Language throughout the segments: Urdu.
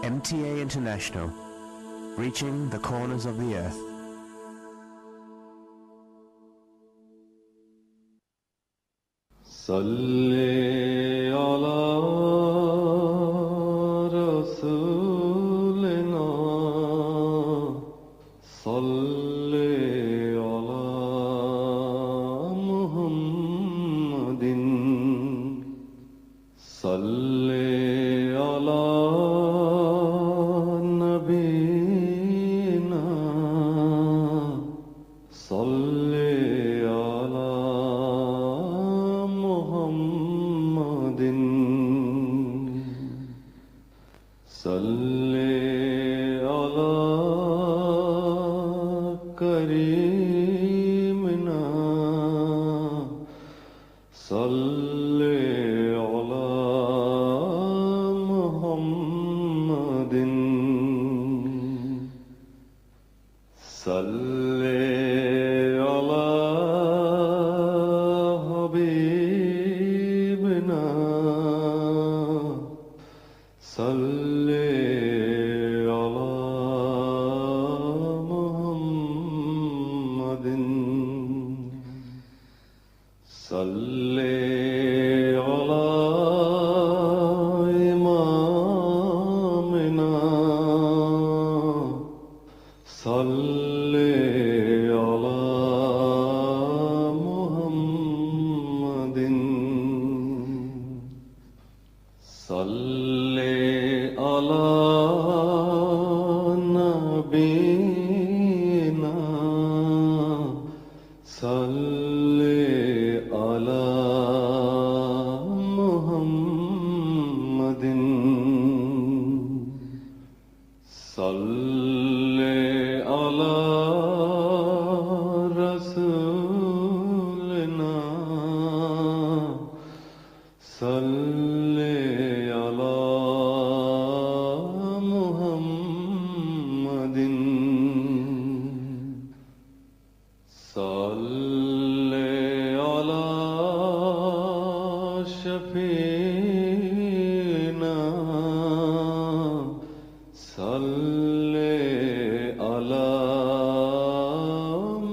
MTA International, reaching the corners of the earth. Salli ala Rasulina, salli ala Muhammadin, salli ala Nabina, salli ala Muhammadin, salli ala Karimina, salli ala Muhammadin, salli ala Habibina, salli ala Muhammadin, salli ala Imamina, salli ala Muhammadin, salli ala Nabina, salli ala Muhammadin, salli ala Rasulina, salli ala Muhammadin, salli ala Shafina, salli ala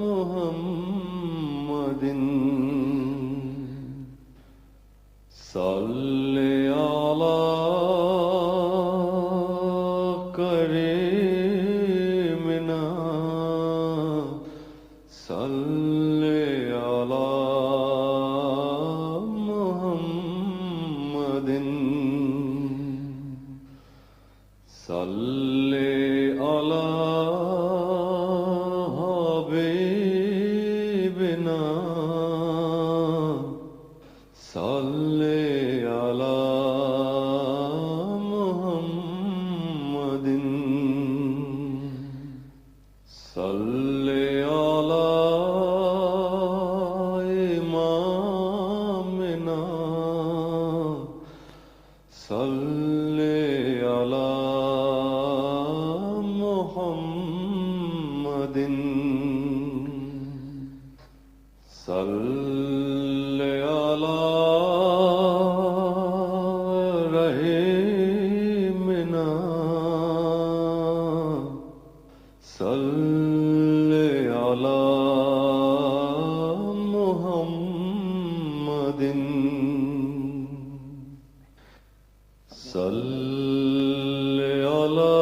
Muhammadin, salli ala Karimina, salli ala Muhammadin, salli ala Habibina, salli ala Muhammadin, salli ala Imamina, salli ala Muhammadin, salli ala Rahimina, salli ala Muhammadin, salli ala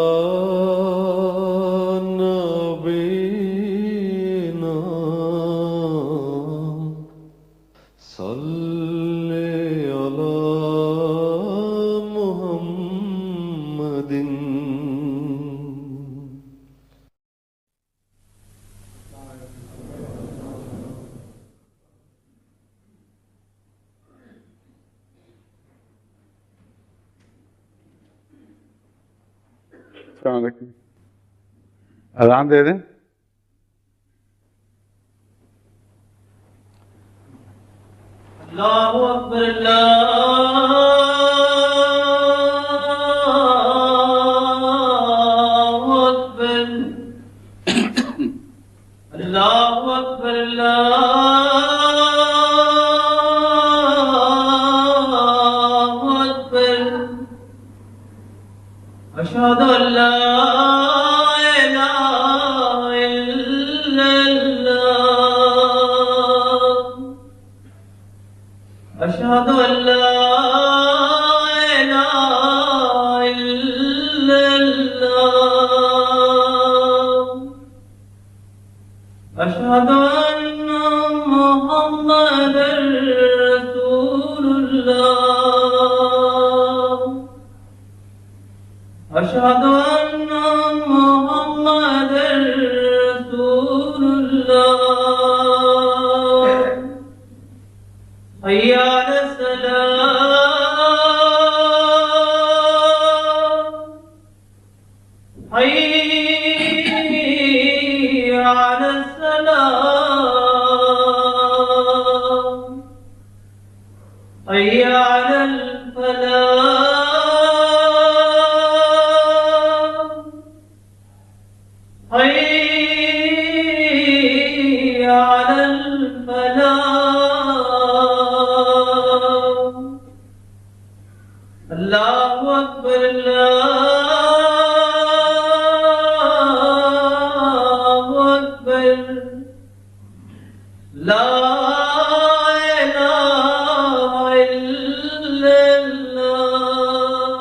Nabina, salli ala Muhammadin. السلام علیکم. اذان دے دیں. اللہ اکبر اللہ اکبر اللہ اکبر اللہ اکبر اشہد أشهد أن لا إله إلا الله أشهد أن محمدا رسول الله أشهد أن محمدا رسول الله حي على الصلاة حي على الصلاة حي على الفلاح حي على الفلاح الله أكبر الله أكبر لا إله إلا الله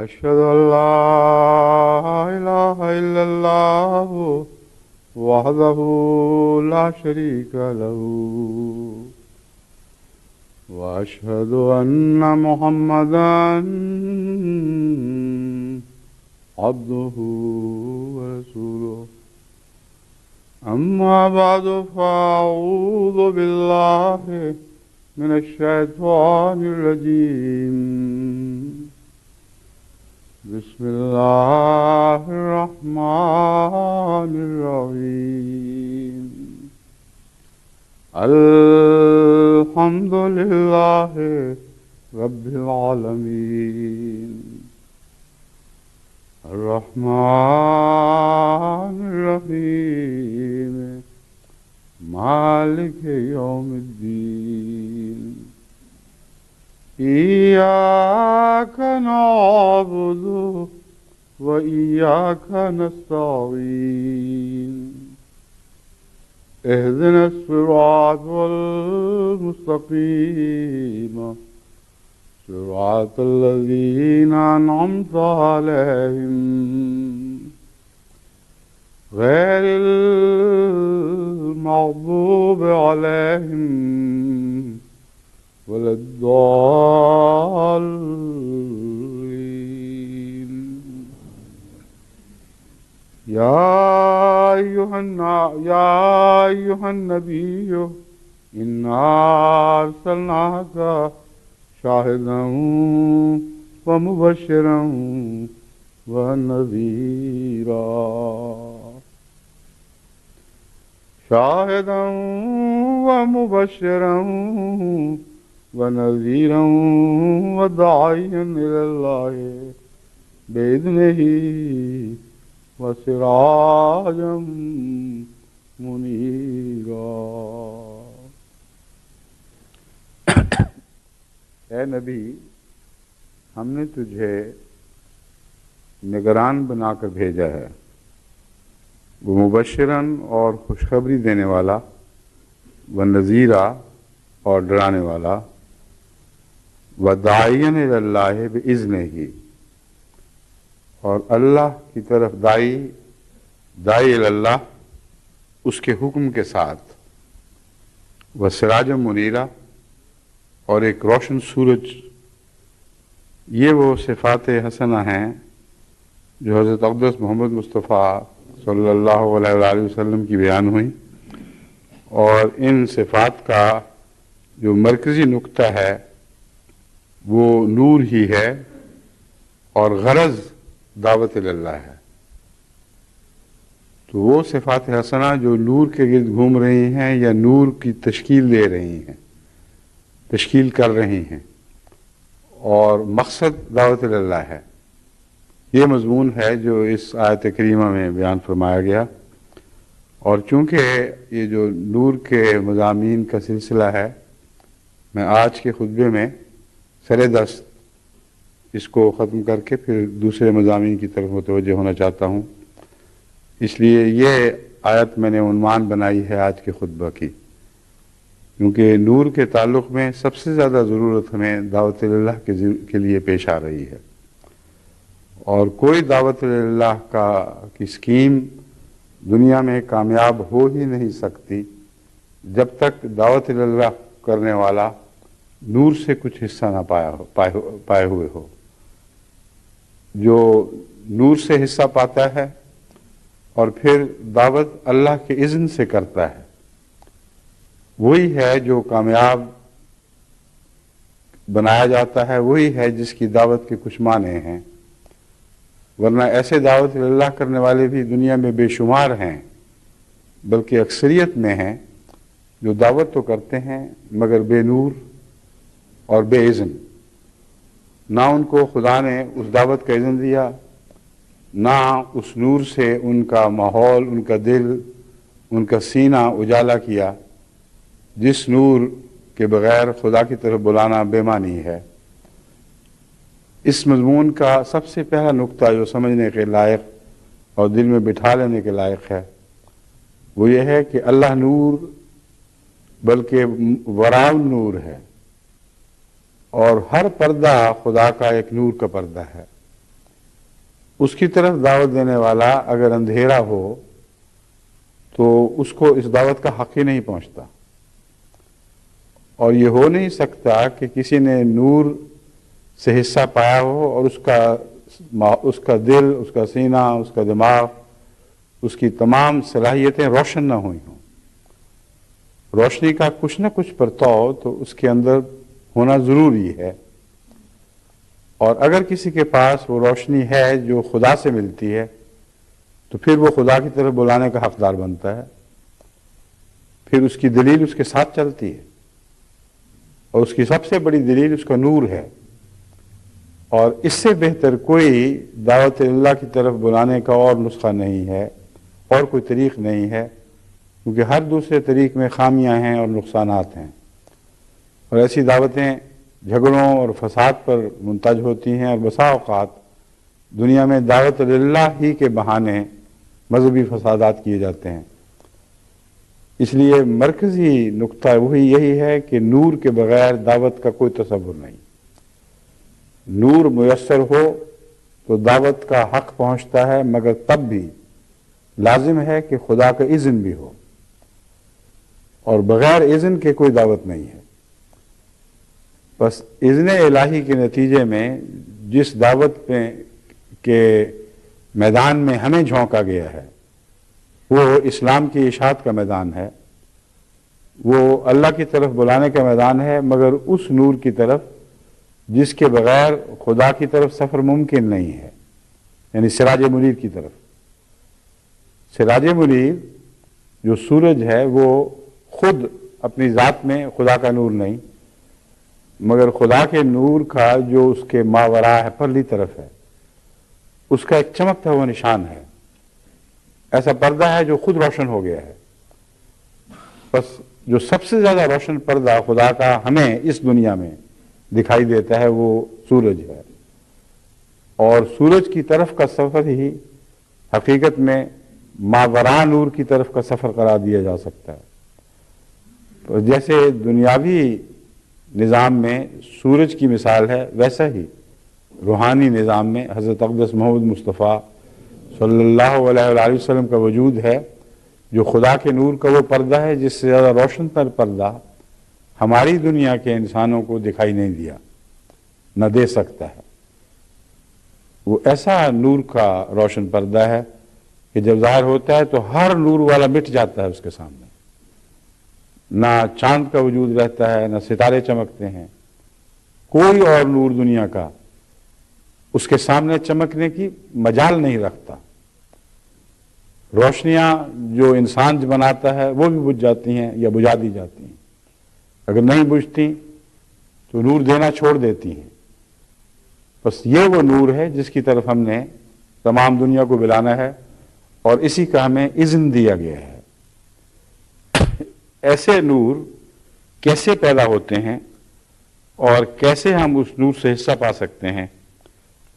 أشهد أن لا إله إلا الله وحده لا شريك له وأشهد أن محمدا عبده ورسوله أما بعد فأعوذ بالله من الشيطان الرجيم بسم الله الرحمن الرحيم الحمد لله رب العالمين الرحمن الرحيم مالك يوم الدين إياك نعبد وإياك نستعين اهدنا الصراط المستقيم صراط الذين أنعمت عليهم غير المغضوب عليهم ولا الضالين يا أيها النبي إنا أرسلناك شاهدا ومبشرا ونذيرا شاهدا ومبشرا ونذيرا وداعيا إلى الله بإذنه وسراجا منيرا. اے نبی، ہم نے تجھے نگران بنا کر بھیجا ہے، وہ مبشرن اور خوشخبری دینے والا، و نذیرا اور ڈرانے والا، و داعین الی اللہ باذنہ، اور اللہ کی طرف دائی الی اللہ اس کے حکم کے ساتھ، و سراج منیرا اور ایک روشن سورج. یہ وہ صفات حسنہ ہیں جو حضرت اقدس محمد مصطفیٰ صلی اللہ علیہ وآلہ وسلم کی بیان ہوئیں، اور ان صفات کا جو مرکزی نقطہ ہے وہ نور ہی ہے، اور غرض دعوت اللہ ہے. تو وہ صفات حسنہ جو نور کے گرد گھوم رہی ہیں یا نور کی تشکیل دے رہی ہیں، تشکیل کر رہی ہیں، اور مقصد دعوت اللہ ہے، یہ مضمون ہے جو اس آیت کریمہ میں بیان فرمایا گیا. اور چونکہ یہ جو نور کے مضامین کا سلسلہ ہے، میں آج کے خطبے میں سر دست اس کو ختم کر کے پھر دوسرے مضامین کی طرف متوجہ ہونا چاہتا ہوں. اس لیے یہ آیت میں نے عنوان بنائی ہے آج کے خطبہ کی، کیونکہ نور کے تعلق میں سب سے زیادہ ضرورت ہمیں دعوت اللہ کے لیے پیش آ رہی ہے، اور کوئی دعوت اللہ کی اسکیم دنیا میں کامیاب ہو ہی نہیں سکتی جب تک دعوت اللہ کرنے والا نور سے کچھ حصہ نہ پائے ہوئے ہو۔ جو نور سے حصہ پاتا ہے اور پھر دعوت اللہ کے اذن سے کرتا ہے، وہی ہے جو کامیاب بنایا جاتا ہے، وہی ہے جس کی دعوت کے کچھ معنی ہیں، ورنہ ایسے دعوت اللہ کرنے والے بھی دنیا میں بے شمار ہیں، بلکہ اکثریت میں ہیں جو دعوت تو کرتے ہیں مگر بے نور اور بے اذن۔ نہ ان کو خدا نے اس دعوت کا اذن دیا، نہ اس نور سے ان کا ماحول، ان کا دل، ان کا سینہ اجالا کیا، جس نور کے بغیر خدا کی طرف بلانا بے معنی ہے۔ اس مضمون کا سب سے پہلا نقطہ جو سمجھنے کے لائق اور دل میں بٹھا لینے کے لائق ہے وہ یہ ہے کہ اللہ نور بلکہ ورائے نور ہے، اور ہر پردہ خدا کا ایک نور کا پردہ ہے۔ اس کی طرف دعوت دینے والا اگر اندھیرا ہو تو اس کو اس دعوت کا حق ہی نہیں پہنچتا، اور یہ ہو نہیں سکتا کہ کسی نے نور سے حصہ پایا ہو اور اس کا دل، اس کا سینہ، اس کا دماغ، اس کی تمام صلاحیتیں روشن نہ ہوئی ہوں۔ روشنی کا کچھ نہ کچھ پرتاؤ تو اس کے اندر ہونا ضروری ہے، اور اگر کسی کے پاس وہ روشنی ہے جو خدا سے ملتی ہے تو پھر وہ خدا کی طرف بلانے کا حقدار بنتا ہے، پھر اس کی دلیل اس کے ساتھ چلتی ہے، اور اس کی سب سے بڑی دلیل اس کا نور ہے۔ اور اس سے بہتر کوئی دعوت اللہ کی طرف بلانے کا اور نسخہ نہیں ہے، اور کوئی طریق نہیں ہے، کیونکہ ہر دوسرے طریق میں خامیاں ہیں اور نقصانات ہیں، اور ایسی دعوتیں جھگڑوں اور فساد پر منتج ہوتی ہیں، اور بسا اوقات دنیا میں دعوت اللہ ہی کے بہانے مذہبی فسادات کیے جاتے ہیں۔ اس لیے مرکزی نقطہ وہی یہی ہے کہ نور کے بغیر دعوت کا کوئی تصور نہیں۔ نور میسر ہو تو دعوت کا حق پہنچتا ہے، مگر تب بھی لازم ہے کہ خدا کا اذن بھی ہو، اور بغیر اذن کے کوئی دعوت نہیں ہے۔ بس اذن الہی کے نتیجے میں جس دعوت کے میدان میں ہمیں جھونکا گیا ہے وہ اسلام کی اشاعت کا میدان ہے، وہ اللہ کی طرف بلانے کا میدان ہے، مگر اس نور کی طرف جس کے بغیر خدا کی طرف سفر ممکن نہیں ہے، یعنی سراج منیر کی طرف۔ سراج منیر جو سورج ہے وہ خود اپنی ذات میں خدا کا نور نہیں، مگر خدا کے نور کا جو اس کے ماوراء ہے، پرلی طرف ہے، اس کا ایک چمکتا ہوا نشان ہے، ایسا پردہ ہے جو خود روشن ہو گیا ہے۔ بس جو سب سے زیادہ روشن پردہ خدا کا ہمیں اس دنیا میں دکھائی دیتا ہے وہ سورج ہے، اور سورج کی طرف کا سفر ہی حقیقت میں ماوراء نور کی طرف کا سفر قرار دیا جا سکتا ہے۔ تو جیسے دنیاوی نظام میں سورج کی مثال ہے، ویسا ہی روحانی نظام میں حضرت اقدس محمد مصطفیٰ صلی اللہ علیہ وآلہ وسلم کا وجود ہے، جو خدا کے نور کا وہ پردہ ہے جس سے زیادہ روشن تر پردہ ہماری دنیا کے انسانوں کو دکھائی نہیں دیا، نہ دے سکتا ہے۔ وہ ایسا نور کا روشن پردہ ہے کہ جب ظاہر ہوتا ہے تو ہر نور والا مٹ جاتا ہے اس کے سامنے، نہ چاند کا وجود رہتا ہے، نہ ستارے چمکتے ہیں، کوئی اور نور دنیا کا اس کے سامنے چمکنے کی مجال نہیں رکھتا۔ روشنیاں جو انسان بناتا ہے وہ بھی بجھ جاتی ہیں یا بجھا دی جاتی ہیں، اگر نہیں بجھتی تو نور دینا چھوڑ دیتی ہیں۔ بس یہ وہ نور ہے جس کی طرف ہم نے تمام دنیا کو بلانا ہے، اور اسی کا ہمیں اذن دیا گیا ہے۔ ایسے نور کیسے پیدا ہوتے ہیں اور کیسے ہم اس نور سے حصہ پا سکتے ہیں،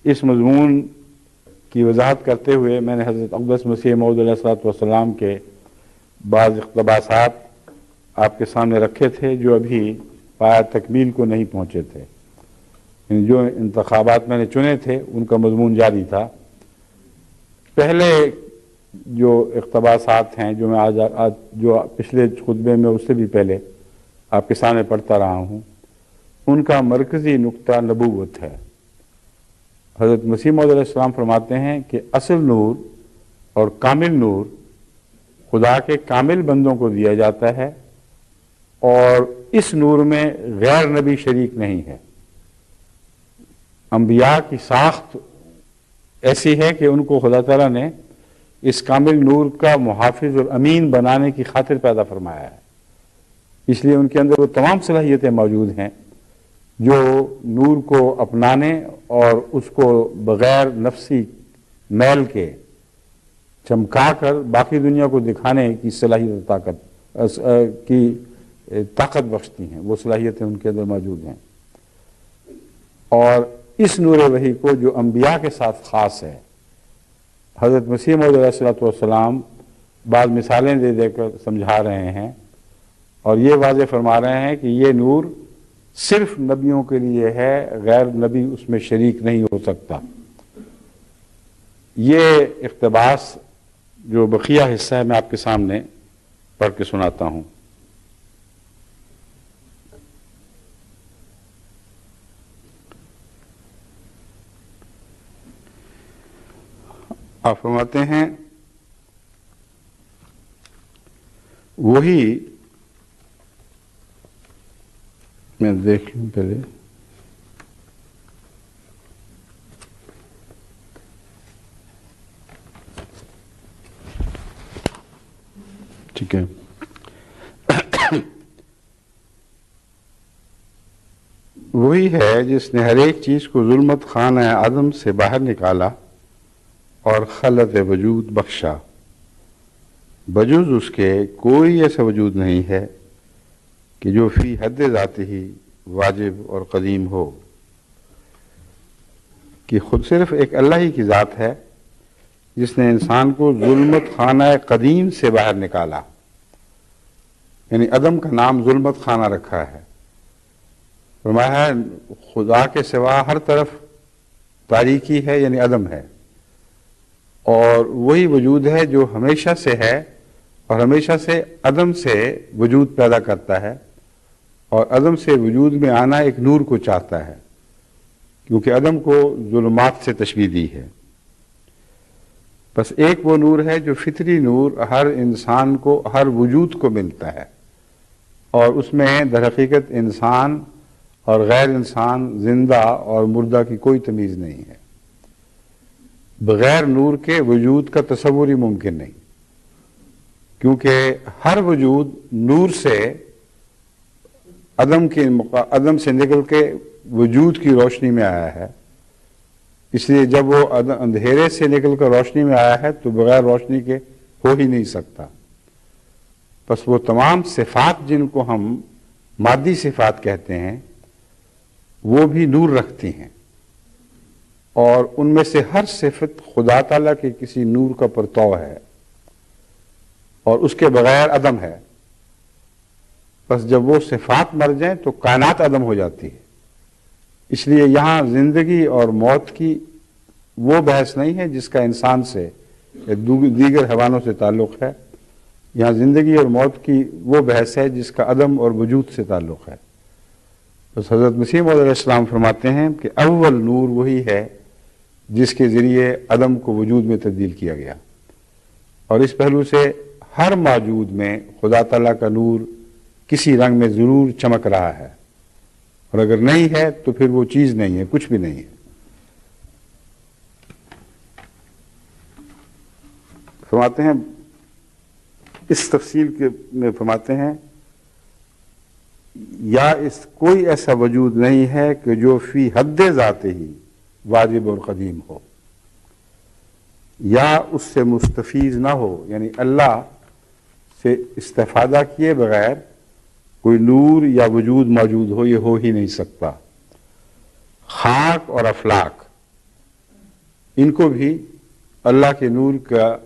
اس مضمون کی وضاحت کرتے ہوئے میں نے حضرت اقدس مسیح موعود علیہ الصلوۃ والسلام کے بعض اقتباسات آپ کے سامنے رکھے تھے جو ابھی پایہ تکمیل کو نہیں پہنچے تھے. جو انتخابات میں نے چنے تھے ان کا مضمون جاری تھا. پہلے جو اقتباسات ہیں جو میں آج جو پچھلے خطبے میں اس سے بھی پہلے آپ کے سامنے پڑھتا رہا ہوں، ان کا مرکزی نقطہ نبوت ہے. حضرت مسیح موعود علیہ السلام فرماتے ہیں کہ اصل نور اور کامل نور خدا کے کامل بندوں کو دیا جاتا ہے، اور اس نور میں غیر نبی شریک نہیں ہے. انبیاء کی ساخت ایسی ہے کہ ان کو خدا تعالیٰ نے اس کامل نور کا محافظ اور امین بنانے کی خاطر پیدا فرمایا ہے. اس لیے ان کے اندر وہ تمام صلاحیتیں موجود ہیں جو نور کو اپنانے اور اس کو بغیر نفسی میل کے چمکا کر باقی دنیا کو دکھانے کی صلاحیت طاقت بخشتی ہیں. وہ صلاحیتیں ان کے اندر موجود ہیں. اور اس نور وحی کو جو انبیاء کے ساتھ خاص ہے، حضرت مسیح موعود علیہ السلام بعض مثالیں دے دے کر سمجھا رہے ہیں اور یہ واضح فرما رہے ہیں کہ یہ نور صرف نبیوں کے لیے ہے، غیر نبی اس میں شریک نہیں ہو سکتا. یہ اقتباس جو بقیہ حصہ ہے میں آپ کے سامنے پڑھ کے سناتا ہوں. آپ فرماتے ہیں وہی، میں دیکھ لوں پہلے، ٹھیک ہے. وہی ہے جس نے ہر ایک چیز کو ظلمت خانہ عدم سے باہر نکالا اور خلط وجود بخشا. بجز اس کے کوئی ایسا وجود نہیں ہے کہ جو فی حد ذات ہی واجب اور قدیم ہو، کہ خود صرف ایک اللہ ہی کی ذات ہے جس نے انسان کو ظلمت خانہ قدیم سے باہر نکالا. یعنی عدم کا نام ظلمت خانہ رکھا ہے. فرمایا ہے خدا کے سوا ہر طرف تاریکی ہے، یعنی عدم ہے، اور وہی وجود ہے جو ہمیشہ سے ہے اور ہمیشہ سے عدم سے وجود پیدا کرتا ہے، اور عدم سے وجود میں آنا ایک نور کو چاہتا ہے، کیونکہ عدم کو ظلمات سے تشبیہ دی ہے. بس ایک وہ نور ہے جو فطری نور ہر انسان کو، ہر وجود کو ملتا ہے، اور اس میں در حقیقت انسان اور غیر انسان، زندہ اور مردہ کی کوئی تمیز نہیں ہے. بغیر نور کے وجود کا تصور ہی ممکن نہیں، کیونکہ ہر وجود نور سے عدم سے نکل کے وجود کی روشنی میں آیا ہے. اس لیے جب وہ اندھیرے سے نکل کر روشنی میں آیا ہے تو بغیر روشنی کے ہو ہی نہیں سکتا. بس وہ تمام صفات جن کو ہم مادی صفات کہتے ہیں وہ بھی نور رکھتی ہیں، اور ان میں سے ہر صفت خدا تعالیٰ کے کسی نور کا پرتو ہے اور اس کے بغیر عدم ہے. بس جب وہ صفات مر جائیں تو کائنات عدم ہو جاتی ہے. اس لیے یہاں زندگی اور موت کی وہ بحث نہیں ہے جس کا انسان سے یا دیگر حیوانوں سے تعلق ہے. یہاں زندگی اور موت کی وہ بحث ہے جس کا عدم اور وجود سے تعلق ہے. بس حضرت مسیح موعود علیہ السلام فرماتے ہیں کہ اول نور وہی ہے جس کے ذریعے عدم کو وجود میں تبدیل کیا گیا، اور اس پہلو سے ہر موجود میں خدا تعالیٰ کا نور کسی رنگ میں ضرور چمک رہا ہے، اور اگر نہیں ہے تو پھر وہ چیز نہیں ہے، کچھ بھی نہیں ہے. فرماتے ہیں اس تفصیل کے میں فرماتے ہیں یا اس کوئی ایسا وجود نہیں ہے کہ جو فی حد ذات ہی واجب اور قدیم ہو، یا اس سے مستفیض نہ ہو، یعنی اللہ سے استفادہ کیے بغیر کوئی نور یا وجود موجود ہو، یہ ہو ہی نہیں سکتا. خاک اور افلاک ان کو بھی اللہ کے نور کا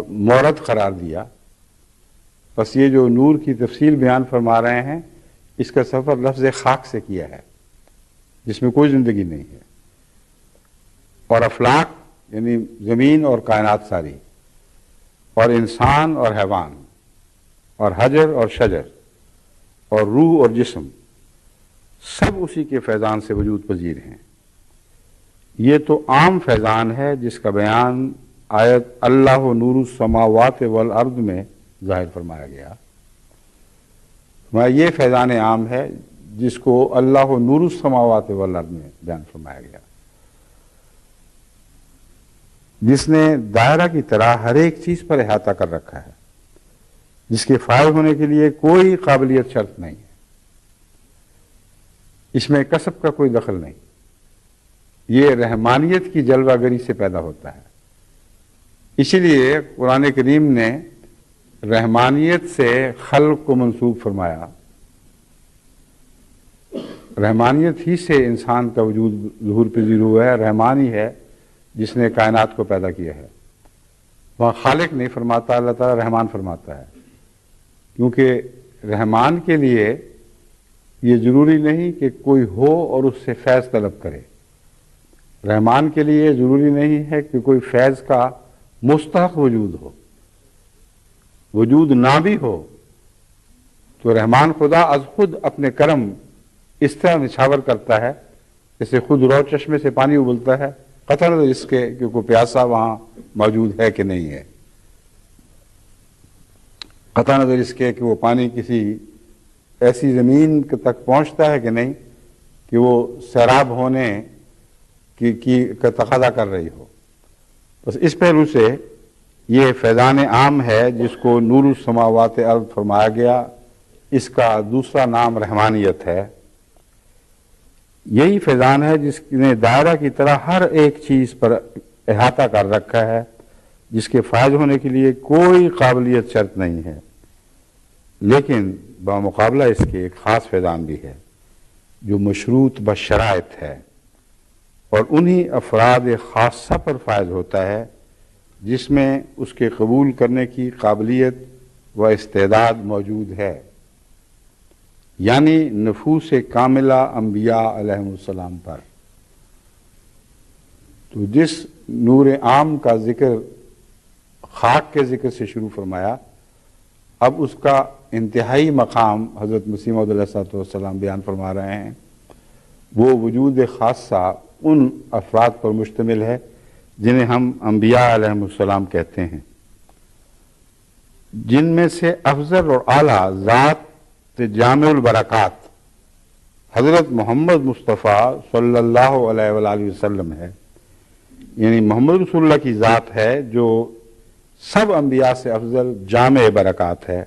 مورد قرار دیا. بس یہ جو نور کی تفصیل بیان فرما رہے ہیں، اس کا سفر لفظ خاک سے کیا ہے، جس میں کوئی زندگی نہیں ہے، اور افلاک یعنی زمین اور کائنات ساری، اور انسان اور حیوان، اور حجر اور شجر، اور روح اور جسم، سب اسی کے فیضان سے وجود پذیر ہیں۔ یہ تو عام فیضان ہے جس کا بیان آیت اللہ نور السماوات والارض میں ظاہر فرمایا گیا۔ یہ فیضان عام ہے جس کو اللہ نور السماوات والارض میں بیان فرمایا گیا، جس نے دائرہ کی طرح ہر ایک چیز پر احاطہ کر رکھا ہے، جس کے فائل ہونے کے لیے کوئی قابلیت شرط نہیں ہے، اس میں کسب کا کوئی دخل نہیں، یہ رحمانیت کی جلوہ گری سے پیدا ہوتا ہے۔ اسی لیے قرآن کریم نے رحمانیت سے خلق کو منسوب فرمایا۔ رحمانیت ہی سے انسان کا وجود ظہور پذیر ہوا ہے، رحمان ہی ہے جس نے کائنات کو پیدا کیا ہے۔ وہاں خالق نہیں فرماتا، اللہ تعالیٰ رحمان فرماتا ہے، کیونکہ رحمان کے لیے یہ ضروری نہیں کہ کوئی ہو اور اس سے فیض طلب کرے، رحمان کے لیے ضروری نہیں ہے کہ کوئی فیض کا مستحق وجود ہو، وجود نہ بھی ہو تو رحمان خدا از خود اپنے کرم اس طرح نچھاور کرتا ہے جیسے خود رو چشمے سے پانی ابلتا ہے، قطع نظر اس کے کہ کوئی پیاسا وہاں موجود ہے کہ نہیں ہے، قطع نظر اس کے کہ وہ پانی کسی ایسی زمین تک پہنچتا ہے کہ نہیں کہ وہ سیراب ہونے کی تقاضا کر رہی ہو۔ بس اس پہلو سے یہ فیضان عام ہے جس کو نور السماوات ارض فرمایا گیا، اس کا دوسرا نام رحمانیت ہے۔ یہی فیضان ہے جس نے دائرہ کی طرح ہر ایک چیز پر احاطہ کر رکھا ہے، جس کے فائز ہونے کے لیے کوئی قابلیت شرط نہیں ہے، لیکن بمقابلہ اس کے ایک خاص فیضان بھی ہے جو مشروط بشرائط ہے، اور انہی افراد خاصہ پر فائز ہوتا ہے جس میں اس کے قبول کرنے کی قابلیت و استعداد موجود ہے، یعنی نفوس کاملہ انبیاء علیہ السلام پر۔ تو جس نور عام کا ذکر خاک کے ذکر سے شروع فرمایا، اب اس کا انتہائی مقام حضرت مسیح موعود علیہ السلام بیان فرما رہے ہیں۔ وہ وجود خاصہ ان افراد پر مشتمل ہے جنہیں ہم انبیاء علیہ السلام کہتے ہیں، جن میں سے افضل اور اعلیٰ ذات جامع البرکات حضرت محمد مصطفیٰ صلی اللہ علیہ وآلہ وسلم ہے، یعنی محمد رسول اللہ کی ذات ہے جو سب انبیاء سے افضل جامع برکات ہے۔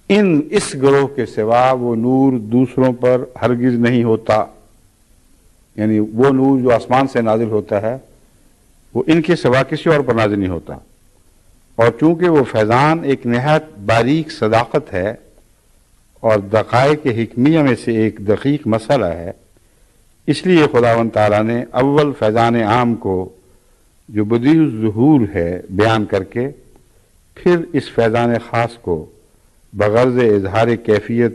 اس گروہ کے سوا وہ نور دوسروں پر ہرگز نہیں ہوتا، یعنی وہ نور جو آسمان سے نازل ہوتا ہے وہ ان کے سوا کسی اور پر نازل نہیں ہوتا، اور چونکہ وہ فیضان ایک نہایت باریک صداقت ہے اور دقائق حکمیہ میں سے ایک دقیق مسئلہ ہے، اس لیے خداوند تعالیٰ نے اول فیضان عام کو جو بدیع الظہور ہے بیان کر کے پھر اس فیضان خاص کو بغرض اظہار کیفیت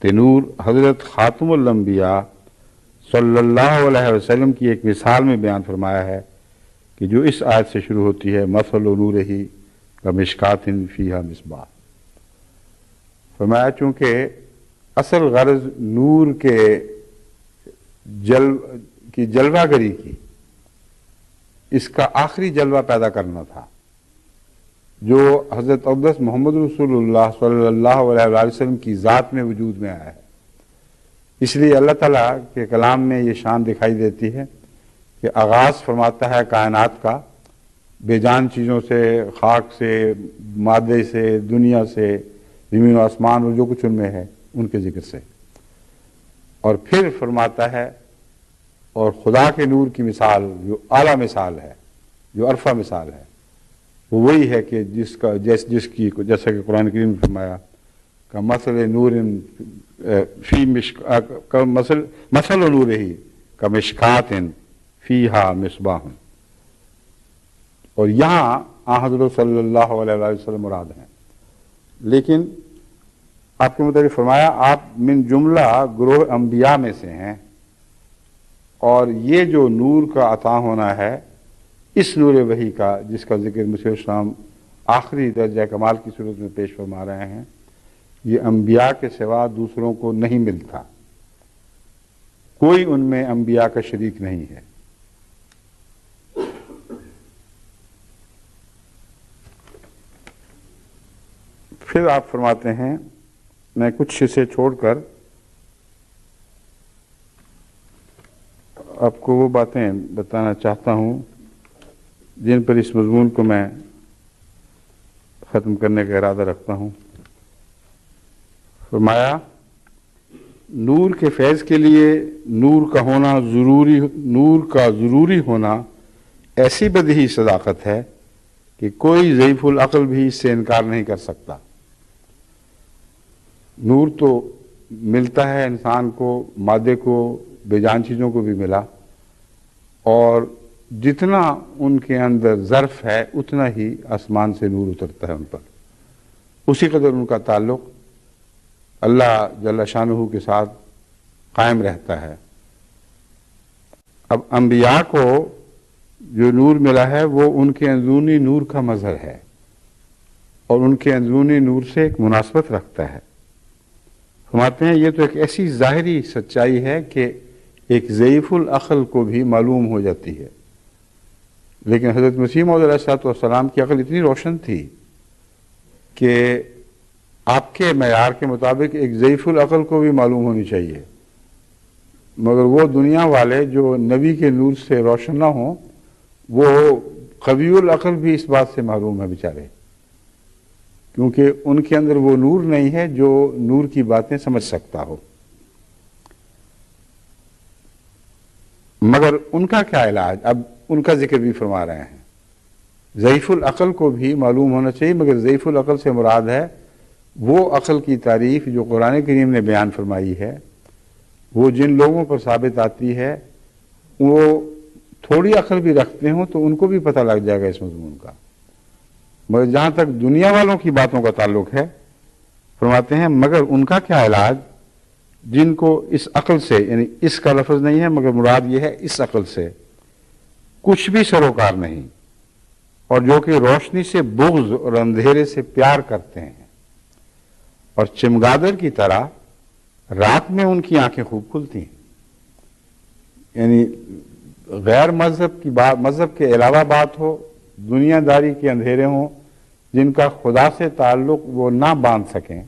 نور حضرت خاتم الانبیاء صلی اللہ علیہ وسلم کی ایک مثال میں بیان فرمایا ہے کہ جو اس آیت سے شروع ہوتی ہے مثل نورہ کمشکات فیہا مصباح۔ فرمایا چونکہ اصل غرض نور کے جلوہ گری کی، اس کا آخری جلوہ پیدا کرنا تھا جو حضرت اقدس محمد رسول اللہ صلی اللہ علیہ وآلہ وسلم کی ذات میں وجود میں آیا ہے۔ اس لیے اللہ تعالیٰ کے کلام میں یہ شان دکھائی دیتی ہے کہ آغاز فرماتا ہے کائنات کا بے جان چیزوں سے، خاک سے، مادے سے، دنیا سے، زمین و آسمان اور جو کچھ ان میں ہے ان کے ذکر سے، اور پھر فرماتا ہے اور خدا کے نور کی مثال جو اعلیٰ مثال ہے، جو عرفہ مثال ہے، وہ وہی ہے کہ جیسا کہ قرآن کریم نے فرمایا کہ مثل نورہ کمشکات فیہا مصباح، اور یہاں حضرت صلی اللہ علیہ وسلم مراد ہیں۔ لیکن آپ کے متعلق فرمایا آپ من جملہ گروہ انبیاء میں سے ہیں، اور یہ جو نور کا عطا ہونا ہے اس نور وحی کا جس کا ذکر مسیح السلام آخری درجہ کمال کی صورت میں پیش فرما رہے ہیں، یہ انبیاء کے سوا دوسروں کو نہیں ملتا، کوئی ان میں انبیاء کا شریک نہیں ہے۔ پھر آپ فرماتے ہیں، میں کچھ حصے چھوڑ کر آپ کو وہ باتیں بتانا چاہتا ہوں جن پر اس مضمون کو میں ختم کرنے کا ارادہ رکھتا ہوں۔ فرمایا نور کے فیض کے لیے نور کا ضروری ہونا ایسی بدیہی صداقت ہے کہ کوئی ضعیف العقل بھی اس سے انکار نہیں کر سکتا۔ نور تو ملتا ہے انسان کو، مادے کو، بے جان چیزوں کو بھی ملا، اور جتنا ان کے اندر ظرف ہے اتنا ہی آسمان سے نور اترتا ہے ان پر، اسی قدر ان کا تعلق اللہ جل شانہ کے ساتھ قائم رہتا ہے۔ اب انبیاء کو جو نور ملا ہے وہ ان کے اندرونی نور کا مظہر ہے، اور ان کے اندرونی نور سے ایک مناسبت رکھتا ہے۔ فرماتے ہیں یہ تو ایک ایسی ظاہری سچائی ہے کہ ایک ضعیف العقل کو بھی معلوم ہو جاتی ہے، لیکن حضرت مسیح موعود علیہ السلام کی عقل اتنی روشن تھی کہ آپ کے معیار کے مطابق ایک ضعیف العقل کو بھی معلوم ہونی چاہیے، مگر وہ دنیا والے جو نبی کے نور سے روشن نہ ہوں وہ قوی العقل بھی اس بات سے محروم ہے بیچارے، کیونکہ ان کے اندر وہ نور نہیں ہے جو نور کی باتیں سمجھ سکتا ہو۔ مگر ان کا کیا علاج؟ اب ان کا ذکر بھی فرما رہے ہیں، ضعیف العقل کو بھی معلوم ہونا چاہیے، مگر ضعیف العقل سے مراد ہے وہ عقل کی تعریف جو قرآن کریم نے بیان فرمائی ہے، وہ جن لوگوں پر ثابت آتی ہے وہ تھوڑی عقل بھی رکھتے ہوں تو ان کو بھی پتہ لگ جائے گا اس مضمون کا، مگر جہاں تک دنیا والوں کی باتوں کا تعلق ہے فرماتے ہیں مگر ان کا کیا علاج جن کو اس عقل سے، یعنی اس کا لفظ نہیں ہے مگر مراد یہ ہے اس عقل سے کچھ بھی سروکار نہیں، اور جو کہ روشنی سے بغض اور اندھیرے سے پیار کرتے ہیں، اور چمگادڑ کی طرح رات میں ان کی آنکھیں خوب کھلتی ہیں۔ یعنی غیر مذہب کی بات، مذہب کے علاوہ بات ہو، دنیا داری کے اندھیرے ہوں جن کا خدا سے تعلق وہ نہ باندھ سکیں،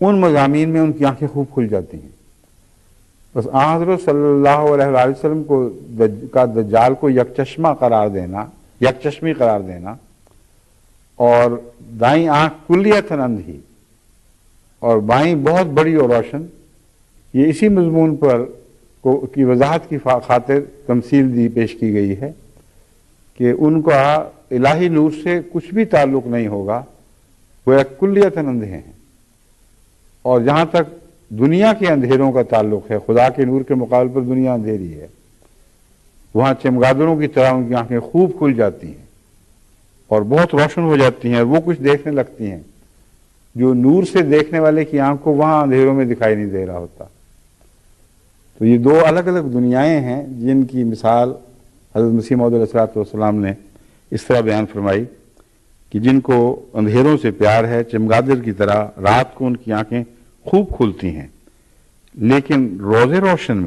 ان مضامین میں ان کی آنکھیں خوب کھل جاتی ہیں۔ بس حضرت صلی اللہ علیہ وآلہ وسلم کا دجال کو یکچشمی قرار دینا اور دائیں آنکھ کلیتاً اندھی اور بائیں بہت بڑی اور روشن، یہ اسی مضمون پر کی وضاحت کی خاطر تمثیل پیش کی گئی ہے کہ ان کا الہی نور سے کچھ بھی تعلق نہیں ہوگا، وہ ایک کلیتاً اندھے ہیں، اور جہاں تک دنیا کے اندھیروں کا تعلق ہے، خدا کے نور کے مقابل پر دنیا اندھیری ہے، وہاں چمگادڑوں کی طرح ان کی آنکھیں خوب کھل جاتی ہیں اور بہت روشن ہو جاتی ہیں، وہ کچھ دیکھنے لگتی ہیں جو نور سے دیکھنے والے کی آنکھ کو وہاں اندھیروں میں دکھائی نہیں دے رہا ہوتا۔ تو یہ دو الگ الگ دنیایں ہیں جن کی مثال حضرت مسیح موعود علیہ السلام نے اس طرح بیان فرمائی کہ جن کو اندھیروں سے پیار ہے، چمگادڑ کی طرح رات کو ان کی آنکھیں خوب کھلتی ہیں، لیکن روز روشن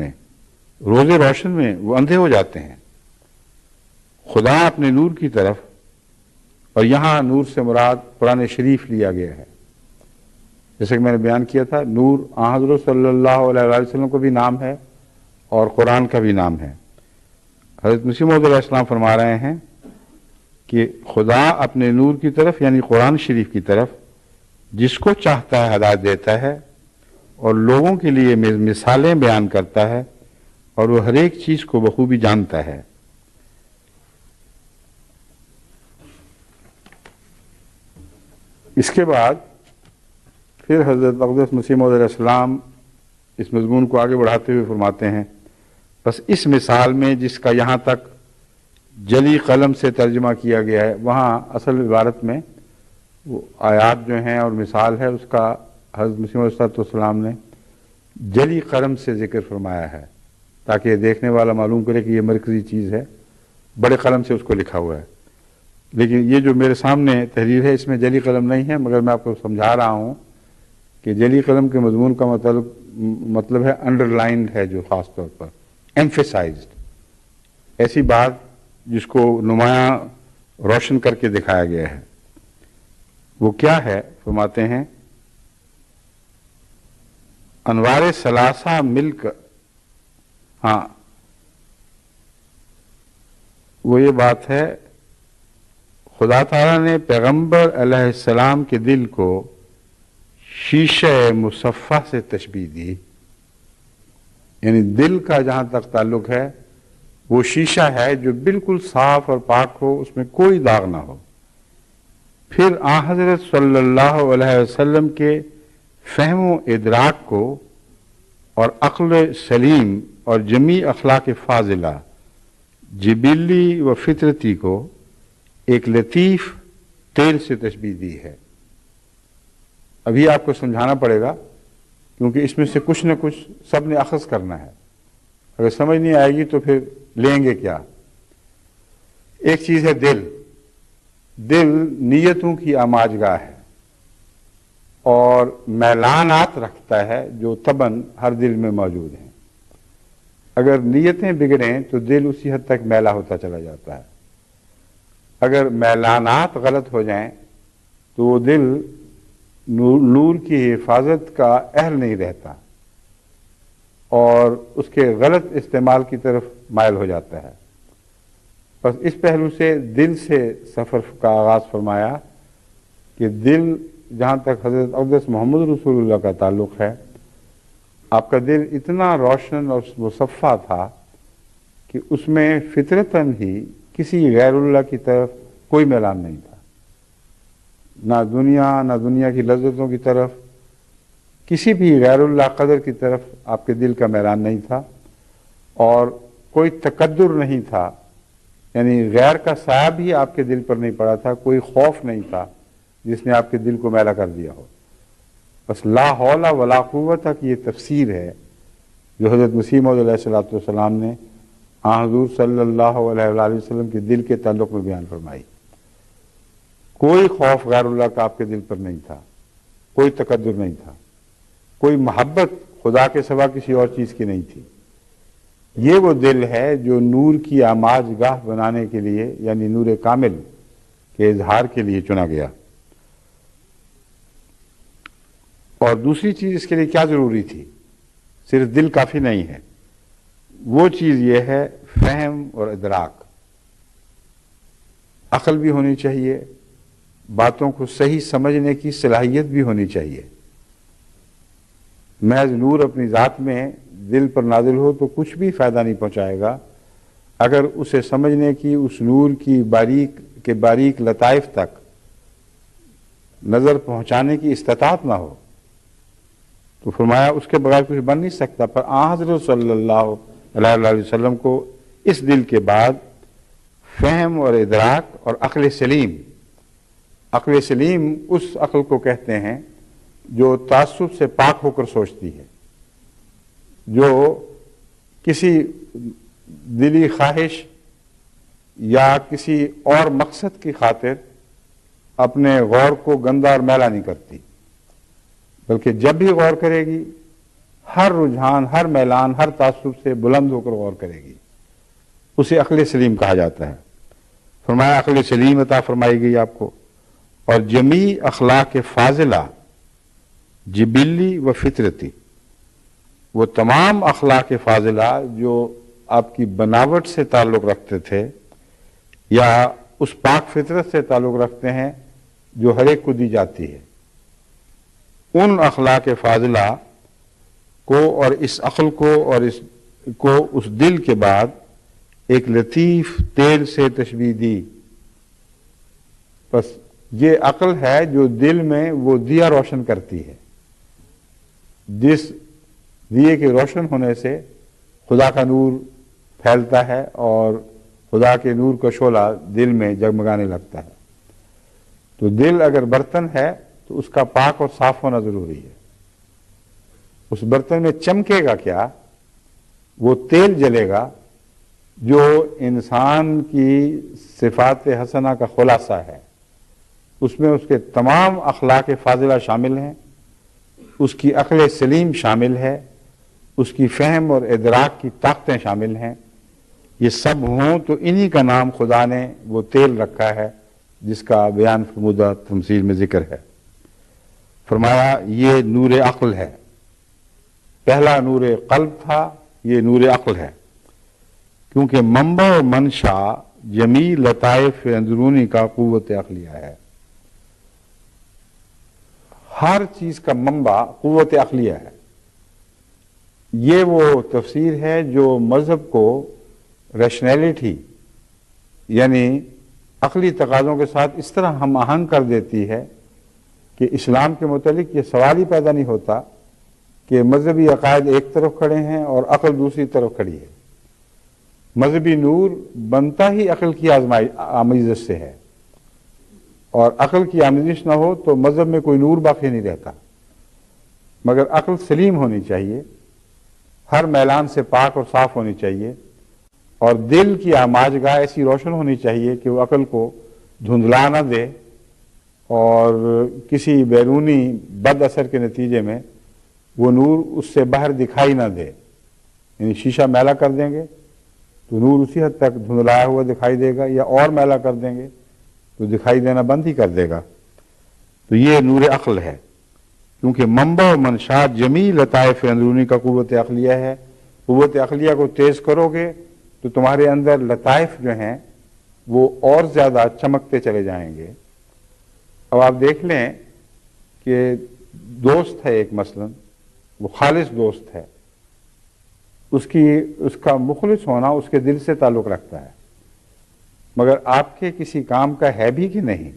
میں وہ اندھے ہو جاتے ہیں۔ خدا اپنے نور کی طرف، اور یہاں نور سے مراد قرآن شریف لیا گیا ہے، جیسے کہ میں نے بیان کیا تھا، نور حضرت صلی اللہ علیہ وآلہ وسلم کو بھی نام ہے اور قرآن کا بھی نام ہے۔ حضرت مسیح موعود علیہ السلام فرما رہے ہیں کہ خدا اپنے نور کی طرف یعنی قرآن شریف کی طرف جس کو چاہتا ہے ہدایت دیتا ہے، اور لوگوں کے لیے مثالیں بیان کرتا ہے، اور وہ ہر ایک چیز کو بخوبی جانتا ہے۔ اس کے بعد پھر حضرت اقدس مسیح موعود علیہ السلام اس مضمون کو آگے بڑھاتے ہوئے فرماتے ہیں، بس اس مثال میں جس کا یہاں تک جلی قلم سے ترجمہ کیا گیا ہے، وہاں اصل عبارت میں وہ آیات جو ہیں اور مثال ہے اس کا حضرت مسیح علیہ السلام نے جلی قلم سے ذکر فرمایا ہے تاکہ یہ دیکھنے والا معلوم کرے کہ یہ مرکزی چیز ہے، بڑے قلم سے اس کو لکھا ہوا ہے۔ لیکن یہ جو میرے سامنے تحریر ہے اس میں جلی قلم نہیں ہے، مگر میں آپ کو سمجھا رہا ہوں کہ جلی قلم کے مضمون کا مطلب ہے انڈر لائنڈ ہے، جو خاص طور پر ایمفیسائزڈ، ایسی بات جس کو نمایاں روشن کر کے دکھایا گیا ہے۔ وہ کیا ہے؟ فرماتے ہیں انوار ثلاثہ مل کر، ہاں وہ یہ بات ہے، خدا تعالیٰ نے پیغمبر علیہ السلام کے دل کو شیشہ مصفح سے تشبیہ دی، یعنی دل کا جہاں تک تعلق ہے وہ شیشہ ہے جو بالکل صاف اور پاک ہو، اس میں کوئی داغ نہ ہو۔ پھر آن حضرت صلی اللہ علیہ وسلم کے فہم و ادراک کو اور عقل سلیم اور جمیع اخلاق فاضلہ جبلی و فطرتی کو ایک لطیف تیل سے تشبیہ دی ہے۔ ابھی آپ کو سمجھانا پڑے گا کیونکہ اس میں سے کچھ نہ کچھ سب نے اخذ کرنا ہے، اگر سمجھ نہیں آئے گی تو پھر لیں گے کیا؟ ایک چیز ہے دل۔ دل نیتوں کی آماج گاہ ہے اور میلانات رکھتا ہے جو طبعاً ہر دل میں موجود ہیں۔ اگر نیتیں بگڑیں تو دل اسی حد تک میلا ہوتا چلا جاتا ہے۔ اگر میلانات غلط ہو جائیں تو وہ دل نور کی حفاظت کا اہل نہیں رہتا اور اس کے غلط استعمال کی طرف مائل ہو جاتا ہے۔ بس اس پہلو سے دل سے سفر کا آغاز فرمایا کہ دل جہاں تک حضرت اقدس محمد رسول اللہ کا تعلق ہے، آپ کا دل اتنا روشن اور مصفح تھا کہ اس میں فطرتاً ہی کسی غیر اللہ کی طرف کوئی میلان نہیں تھا، نہ دنیا کی لذتوں کی طرف، کسی بھی غیر اللہ قدر کی طرف آپ کے دل کا میلان نہیں تھا، اور کوئی تکدر نہیں تھا، یعنی غیر کا سایہ بھی آپ کے دل پر نہیں پڑا تھا، کوئی خوف نہیں تھا جس نے آپ کے دل کو میلا کر دیا ہو۔ بس لا حول ولا قوت کی یہ تفسیر ہے جو حضرت مسیح موعود علیہ السلام نے حضور صلی اللہ علیہ وآلہ وسلم کے دل کے تعلق میں بیان فرمائی۔ کوئی خوف غیر اللہ کا آپ کے دل پر نہیں تھا، کوئی تکدر نہیں تھا، کوئی محبت خدا کے سوا کسی اور چیز کی نہیں تھی۔ یہ وہ دل ہے جو نور کی آماج گاہ بنانے کے لیے، یعنی نور کامل کے اظہار کے لیے چنا گیا۔ اور دوسری چیز اس کے لیے کیا ضروری تھی؟ صرف دل کافی نہیں ہے، وہ چیز یہ ہے فہم اور ادراک۔ عقل بھی ہونی چاہیے، باتوں کو صحیح سمجھنے کی صلاحیت بھی ہونی چاہیے۔ محض نور اپنی ذات میں دل پر نازل ہو تو کچھ بھی فائدہ نہیں پہنچائے گا اگر اسے سمجھنے کی، اس نور کی باریک لطائف تک نظر پہنچانے کی استطاعت نہ ہو۔ تو فرمایا اس کے بغیر کچھ بن نہیں سکتا۔ پر آن حضرت صلی اللہ علیہ وسلم کو اس دل کے بعد فہم اور ادراک اور عقل سلیم، عقل سلیم اس عقل کو کہتے ہیں جو تعصب سے پاک ہو کر سوچتی ہے، جو کسی دلی خواہش یا کسی اور مقصد کی خاطر اپنے غور کو گندا اور میلا نہیں کرتی، بلکہ جب بھی غور کرے گی ہر رجحان، ہر میلان، ہر تعصب سے بلند ہو کر غور کرے گی۔ اسے عقل سلیم کہا جاتا ہے۔ فرمایا عقل سلیم عطا فرمائی گئی آپ کو، اور جمیع اخلاق فاضلہ جبلی و فطرتی، وہ تمام اخلاق فاضلہ جو آپ کی بناوٹ سے تعلق رکھتے تھے یا اس پاک فطرت سے تعلق رکھتے ہیں جو ہر ایک کو دی جاتی ہے، ان اخلاق فاضلہ کو اور اس عقل کو اور اس دل کے بعد ایک لطیف تیل سے تشبیہ دی۔ بس یہ عقل ہے جو دل میں وہ دیا روشن کرتی ہے، جس دیے کے روشن ہونے سے خدا کا نور پھیلتا ہے اور خدا کے نور کا شعلہ دل میں جگمگانے لگتا ہے۔ تو دل اگر برتن ہے تو اس کا پاک اور صاف ہونا ضروری ہے. اس برتن میں چمکے گا کیا؟ وہ تیل جلے گا جو انسان کی صفات حسنہ کا خلاصہ ہے. اس میں اس کے تمام اخلاق فاضلہ شامل ہیں، اس کی عقل سلیم شامل ہے، اس کی فہم اور ادراک کی طاقتیں شامل ہیں. یہ سب ہوں تو انہی کا نام خدا نے وہ تیل رکھا ہے جس کا بیان فرمودہ تمثیل میں ذکر ہے. فرمایا یہ نور عقل ہے. پہلا نور قلب تھا، یہ نور عقل ہے، کیونکہ منبع و منشا جمیع لطائف اندرونی کا قوت عقلیہ ہے. ہر چیز کا منبع قوت عقلیہ ہے. یہ وہ تفسیر ہے جو مذہب کو ریشنیلٹی یعنی عقلی تقاضوں کے ساتھ اس طرح ہم آہنگ کر دیتی ہے کہ اسلام کے متعلق یہ سوال ہی پیدا نہیں ہوتا کہ مذہبی عقائد ایک طرف کھڑے ہیں اور عقل دوسری طرف کھڑی ہے. مذہبی نور بنتا ہی عقل کی آمیزش سے ہے، اور عقل کی آمیزش نہ ہو تو مذہب میں کوئی نور باقی نہیں رہتا. مگر عقل سلیم ہونی چاہیے، ہر میلان سے پاک اور صاف ہونی چاہیے، اور دل کی آماجگاہ ایسی روشن ہونی چاہیے کہ وہ عقل کو دھندلا نہ دے اور کسی بیرونی بد اثر کے نتیجے میں وہ نور اس سے باہر دکھائی نہ دے. یعنی شیشہ میلا کر دیں گے تو نور اسی حد تک دھندلایا ہوا دکھائی دے گا، یا اور میلا کر دیں گے تو دکھائی دینا بند ہی کر دے گا. تو یہ نور عقل ہے، کیونکہ منبع و منشاء جمیع لطائف اندرونی کا قوت عقلیہ ہے. قوت عقلیہ کو تیز کرو گے تو تمہارے اندر لطائف جو ہیں وہ اور زیادہ چمکتے چلے جائیں گے. اب آپ دیکھ لیں کہ دوست ہے ایک، مثلا وہ خالص دوست ہے، اس کا مخلص ہونا اس کے دل سے تعلق رکھتا ہے. مگر آپ کے کسی کام کا ہے بھی کہ نہیں،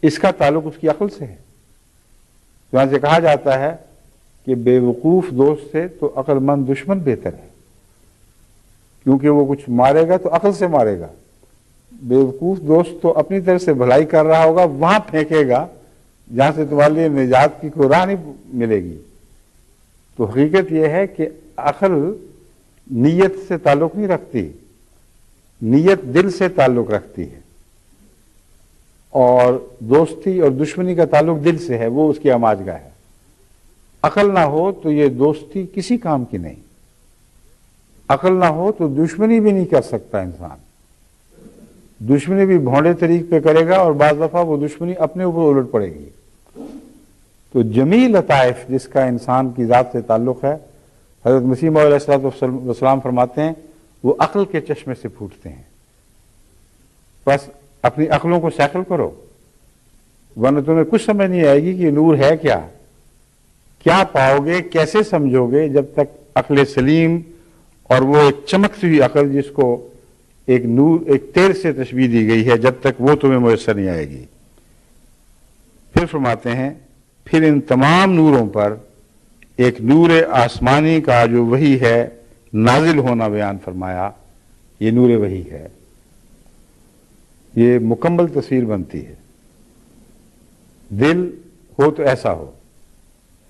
اس کا تعلق اس کی عقل سے ہے. جہاں سے کہا جاتا ہے کہ بے وقوف دوست سے تو عقل مند دشمن بہتر ہے، کیونکہ وہ کچھ مارے گا تو عقل سے مارے گا. بے وقوف دوست تو اپنی طرف سے بھلائی کر رہا ہوگا، وہاں پھینکے گا جہاں سے تمہارے لیے نجات کی کوئی راہ نہیں ملے گی. تو حقیقت یہ ہے کہ عقل نیت سے تعلق نہیں رکھتی، نیت دل سے تعلق رکھتی ہے، اور دوستی اور دشمنی کا تعلق دل سے ہے، وہ اس کی آماجگاہ ہے. عقل نہ ہو تو یہ دوستی کسی کام کی نہیں، عقل نہ ہو تو دشمنی بھی نہیں کر سکتا انسان. دشمنی بھی بھونڈے طریق پہ کرے گا اور بعض دفعہ وہ دشمنی اپنے اوپر الٹ پڑے گی. تو جمیع لطائف جس کا انسان کی ذات سے تعلق ہے، حضرت مسیح موعود علیہ السلام فرماتے ہیں وہ عقل کے چشمے سے پھوٹتے ہیں. بس اپنی عقلوں کو سیکل کرو، ورنہ تمہیں کچھ سمجھ نہیں آئے گی کہ نور ہے کیا پاؤ گے، کیسے سمجھو گے، جب تک عقل سلیم اور وہ ایک چمکتی ہوئی عقل جس کو ایک نور، ایک تیر سے تشبیہ دی گئی ہے، جب تک وہ تمہیں میسر نہیں آئے گی. پھر فرماتے ہیں پھر ان تمام نوروں پر ایک نور آسمانی کا جو وحی ہے نازل ہونا بیان فرمایا. یہ نور وحی ہے. یہ مکمل تصویر بنتی ہے. دل ہو تو ایسا ہو،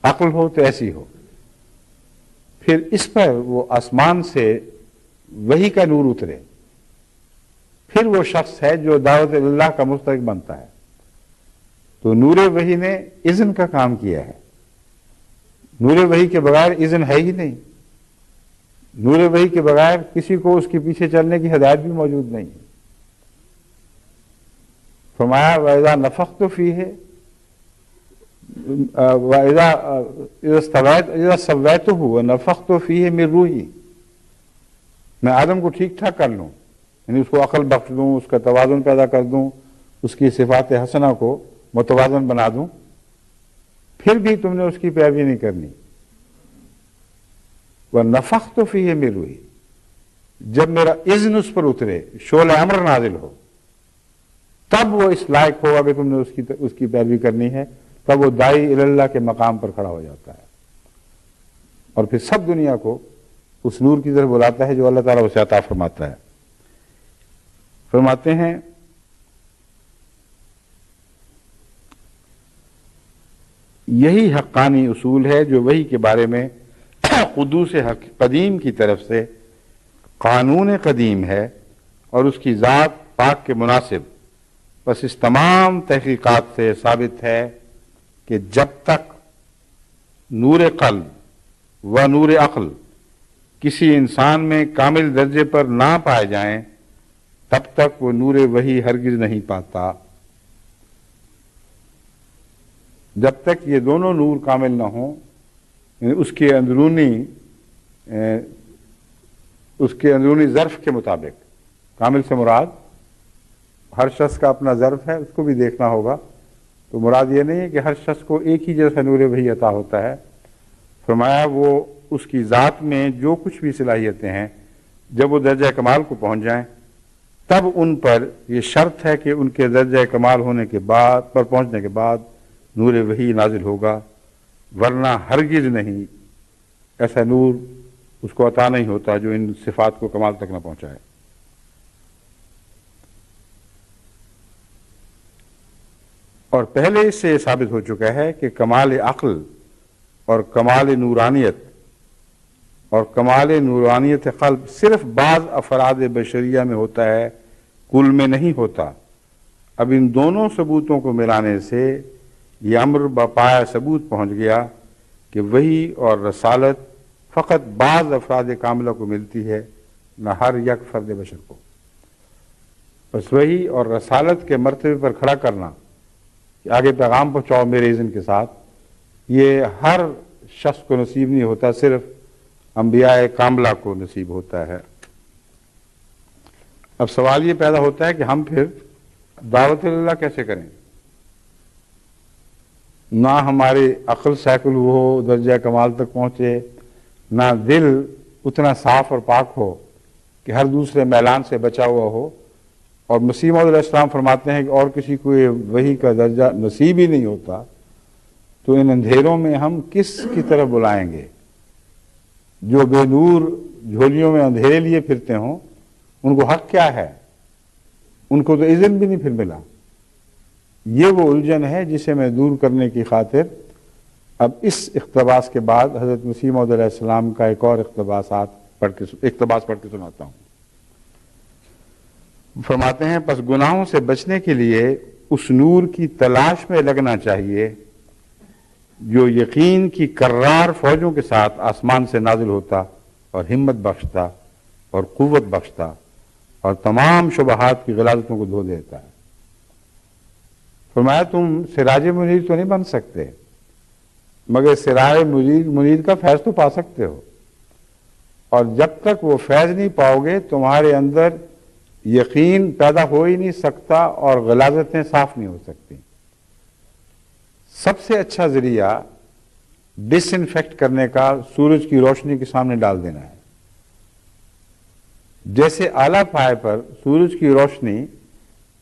عقل ہو تو ایسی ہو، پھر اس پر وہ آسمان سے وحی کا نور اترے، پھر وہ شخص ہے جو دعوت اللہ کا مستحق بنتا ہے. تو نور وحی نے اذن کا کام کیا ہے. نور وحی کے بغیر اذن ہے ہی نہیں. نور وحی کے بغیر کسی کو اس کے پیچھے چلنے کی ہدایت بھی موجود نہیں. فرمایا وَإِذَا نَفَخْتُ فِيهِ وَإِذَا سَوَّيْتُهُ وَنَفَخْتُ فِيهِ مِن رُوحِي. میں آدم کو ٹھیک ٹھاک کر لوں، یعنی اس کو عقل بخش دوں، اس کا توازن پیدا کر دوں، اس کی صفات حسنہ کو متوازن بنا دوں، پھر بھی تم نے اس کی پیروی نہیں کرنی. وَنَفَخْتُ فِيهِ مِن رُوحِي. جب میرا اذن اس پر اترے، شعلہ امر نازل ہو، تب وہ اس لائق ہوگا کہ تم نے اس کی پیروی کرنی ہے. تب وہ داعی اللہ کے مقام پر کھڑا ہو جاتا ہے، اور پھر سب دنیا کو اس نور کی طرف بلاتا ہے جو اللہ تعالیٰ اسے عطا فرماتا ہے. فرماتے ہیں یہی حقانی اصول ہے جو وحی کے بارے میں قدوس قدیم کی طرف سے قانون قدیم ہے اور اس کی ذات پاک کے مناسب. بس اس تمام تحقیقات سے ثابت ہے کہ جب تک نور قلب و نور عقل کسی انسان میں کامل درجے پر نہ پائے جائیں تب تک وہ نور وحی ہرگز نہیں پاتا. جب تک یہ دونوں نور کامل نہ ہوں، یعنی اس کے اندرونی ظرف کے مطابق. کامل سے مراد ہر شخص کا اپنا ظرف ہے، اس کو بھی دیکھنا ہوگا. تو مراد یہ نہیں ہے کہ ہر شخص کو ایک ہی جیسا نور وحی عطا ہوتا ہے. فرمایا وہ اس کی ذات میں جو کچھ بھی صلاحیتیں ہیں جب وہ درجہ کمال کو پہنچ جائیں تب ان پر یہ شرط ہے کہ ان کے درجہ کمال ہونے کے بعد پر پہنچنے کے بعد نور وحی نازل ہوگا، ورنہ ہرگز نہیں ایسا نور اس کو عطا نہیں ہوتا جو ان صفات کو کمال تک نہ پہنچائے. اور پہلے اس سے ثابت ہو چکا ہے کہ کمال عقل اور کمال نورانیت اور کمال نورانیت قلب صرف بعض افراد بشریہ میں ہوتا ہے، کل میں نہیں ہوتا. اب ان دونوں ثبوتوں کو ملانے سے یہ امر بپایا ثبوت پہنچ گیا کہ وحی اور رسالت فقط بعض افراد کاملہ کو ملتی ہے، نہ ہر یک فرد بشر کو. بس وحی اور رسالت کے مرتبے پر کھڑا کرنا کہ آگے پیغام پہنچاؤ میرے اذن کے ساتھ، یہ ہر شخص کو نصیب نہیں ہوتا، صرف انبیاء کاملہ کو نصیب ہوتا ہے. اب سوال یہ پیدا ہوتا ہے کہ ہم پھر دعوت اللہ کیسے کریں؟ نہ ہماری عقل سیکل ہو، درجہ کمال تک پہنچے، نہ دل اتنا صاف اور پاک ہو کہ ہر دوسرے میلان سے بچا ہوا ہو. اور مسیح موعود علیہ السلام فرماتے ہیں کہ اور کسی کو یہ وحی کا درجہ نصیب ہی نہیں ہوتا، تو ان اندھیروں میں ہم کس کی طرف بلائیں گے؟ جو بے نور جھولیوں میں اندھیرے لیے پھرتے ہوں ان کو حق کیا ہے؟ ان کو تو اذن بھی نہیں پھر ملا. یہ وہ الجھن ہے جسے میں دور کرنے کی خاطر اب اس اقتباس کے بعد حضرت مسیح موعود علیہ السلام کا ایک اور اقتباس پڑھ کے سناتا ہوں. فرماتے ہیں پس گناہوں سے بچنے کے لیے اس نور کی تلاش میں لگنا چاہیے جو یقین کی کرار فوجوں کے ساتھ آسمان سے نازل ہوتا اور ہمت بخشتا اور قوت بخشتا اور تمام شبہات کی غلاظتوں کو دھو دیتا ہے. فرمایا تم سراج منیر تو نہیں بن سکتے مگر سراج منیر کا فیض تو پا سکتے ہو، اور جب تک وہ فیض نہیں پاؤ گے تمہارے اندر یقین پیدا ہو ہی نہیں سکتا اور غلاظتیں صاف نہیں ہو سکتی. سب سے اچھا ذریعہ ڈس انفیکٹ کرنے کا سورج کی روشنی کے سامنے ڈال دینا ہے. جیسے اعلیٰ پائے پر سورج کی روشنی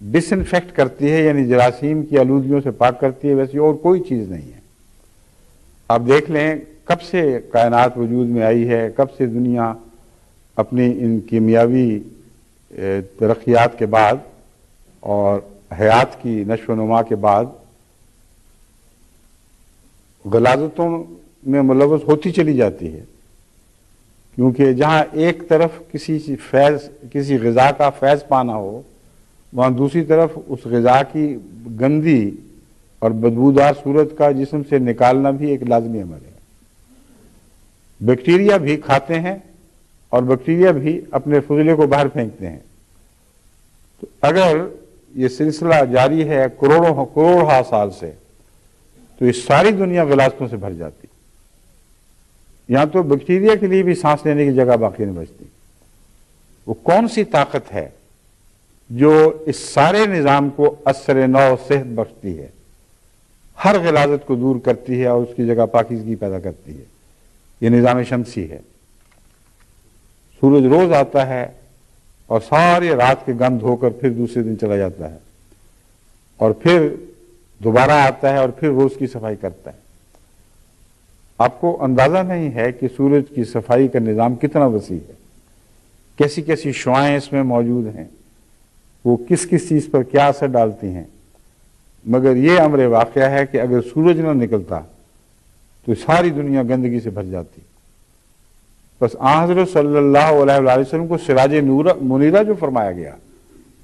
ڈس انفیکٹ کرتی ہے، یعنی جراثیم کی آلودگیوں سے پاک کرتی ہے، ویسے اور کوئی چیز نہیں ہے. آپ دیکھ لیں کب سے کائنات وجود میں آئی ہے، کب سے دنیا اپنی ان کیمیاوی ترقیات کے بعد اور حیات کی نشو و نما کے بعد غلاظتوں میں ملوث ہوتی چلی جاتی ہے. کیونکہ جہاں ایک طرف کسی غذا کا فیض پانا ہو، وہاں دوسری طرف اس غذا کی گندی اور بدبودار صورت کا جسم سے نکالنا بھی ایک لازمی عمل ہے. بیکٹیریا بھی کھاتے ہیں اور بیکٹیریا بھی اپنے فضلے کو باہر پھینکتے ہیں. تو اگر یہ سلسلہ جاری ہے کروڑوں سال سے تو یہ ساری دنیا غلاظتوں سے بھر جاتی. یہاں تو بیکٹیریا کے لیے بھی سانس لینے کی جگہ باقی نہیں بچتی. وہ کون سی طاقت ہے جو اس سارے نظام کو اثر نو صحت بخشتی ہے، ہر غلاظت کو دور کرتی ہے اور اس کی جگہ پاکیزگی پیدا کرتی ہے؟ یہ نظام شمسی ہے. سورج روز آتا ہے اور سارے رات کے گند ہو کر پھر دوسرے دن چلا جاتا ہے، اور پھر دوبارہ آتا ہے اور پھر روز کی صفائی کرتا ہے. آپ کو اندازہ نہیں ہے کہ سورج کی صفائی کا نظام کتنا وسیع ہے، کیسی کیسی شعاعیں اس میں موجود ہیں، وہ کس کس چیز پر کیا اثر ڈالتی ہیں. مگر یہ امر واقعہ ہے کہ اگر سورج نہ نکلتا تو ساری دنیا گندگی سے بھر جاتی۔ بس آن حضرت صلی اللہ علیہ وآلہ وسلم کو سراج منیرہ جو فرمایا گیا،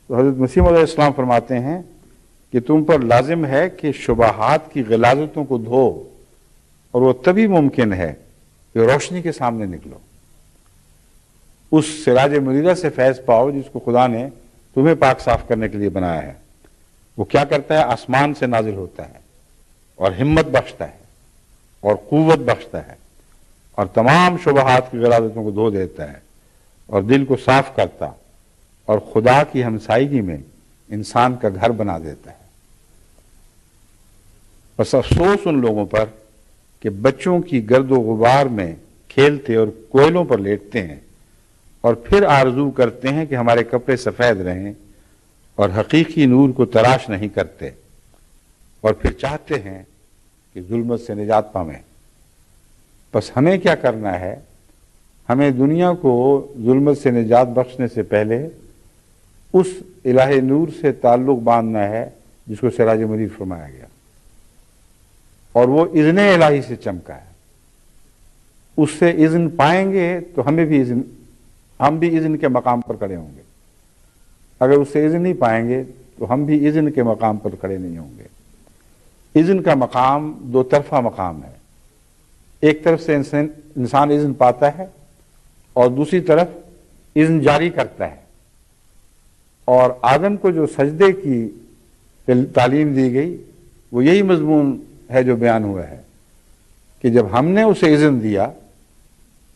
تو حضرت مسیح علیہ السلام فرماتے ہیں کہ تم پر لازم ہے کہ شبہات کی غلاظتوں کو دھو، اور وہ تبھی ممکن ہے کہ روشنی کے سامنے نکلو، اس سراج منیرہ سے فیض پاؤ جس کو خدا نے تمہیں پاک صاف کرنے کے لیے بنایا ہے۔ وہ کیا کرتا ہے؟ آسمان سے نازل ہوتا ہے اور ہمت بخشتا ہے اور قوت بخشتا ہے، اور تمام شبہات کی غلاظتوں کو دھو دیتا ہے اور دل کو صاف کرتا اور خدا کی ہمسائیگی میں انسان کا گھر بنا دیتا ہے۔ بس افسوس ان لوگوں پر کہ بچوں کی گرد و غبار میں کھیلتے اور کوئلوں پر لیٹتے ہیں اور پھر آرزو کرتے ہیں کہ ہمارے کپڑے سفید رہیں، اور حقیقی نور کو تلاش نہیں کرتے، اور پھر چاہتے ہیں کہ ظلمت سے نجات پائیں۔ بس ہمیں کیا کرنا ہے؟ ہمیں دنیا کو ظلمت سے نجات بخشنے سے پہلے اس الہ نور سے تعلق باندھنا ہے جس کو سراج منیر فرمایا گیا، اور وہ اذن الہی سے چمکا ہے۔ اس سے اذن پائیں گے تو ہم بھی اذن کے مقام پر کھڑے ہوں گے۔ اگر اس سے اذن نہیں پائیں گے تو ہم بھی اذن کے مقام پر کھڑے نہیں ہوں گے۔ اذن کا مقام دو طرفہ مقام ہے، ایک طرف سے انسان اذن پاتا ہے اور دوسری طرف اذن جاری کرتا ہے۔ اور آدم کو جو سجدے کی تعلیم دی گئی وہ یہی مضمون ہے جو بیان ہوا ہے کہ جب ہم نے اسے اذن دیا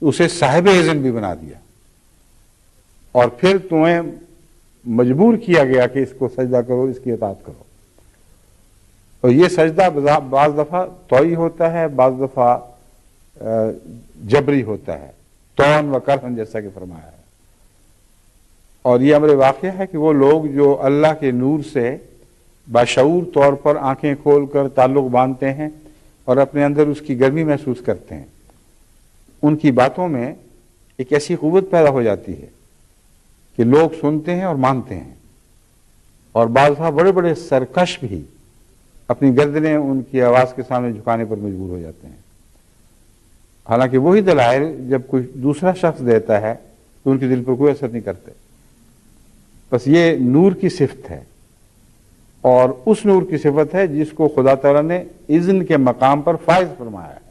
اسے صاحب اذن بھی بنا دیا، اور پھر تمہیں مجبور کیا گیا کہ اس کو سجدہ کرو، اس کی اطاعت کرو۔ اور یہ سجدہ بعض دفعہ طوعی ہوتا ہے، بعض دفعہ جبری ہوتا ہے، طوعاً و کرہاً جیسا کہ فرمایا ہے۔ اور یہ امر واقعہ ہے کہ وہ لوگ جو اللہ کے نور سے باشعور طور پر آنکھیں کھول کر تعلق باندھتے ہیں اور اپنے اندر اس کی گرمی محسوس کرتے ہیں، ان کی باتوں میں ایک ایسی قوت پیدا ہو جاتی ہے کہ لوگ سنتے ہیں اور مانتے ہیں، اور بعض دفعہ بڑے بڑے سرکش بھی اپنی گردنیں ان کی آواز کے سامنے جھکانے پر مجبور ہو جاتے ہیں۔ حالانکہ وہی دلائل جب کوئی دوسرا شخص دیتا ہے تو ان کے دل پر کوئی اثر نہیں کرتے۔ بس یہ نور کی صفت ہے، اور اس نور کی صفت ہے جس کو خدا تعالیٰ نے اذن کے مقام پر فائز فرمایا ہے،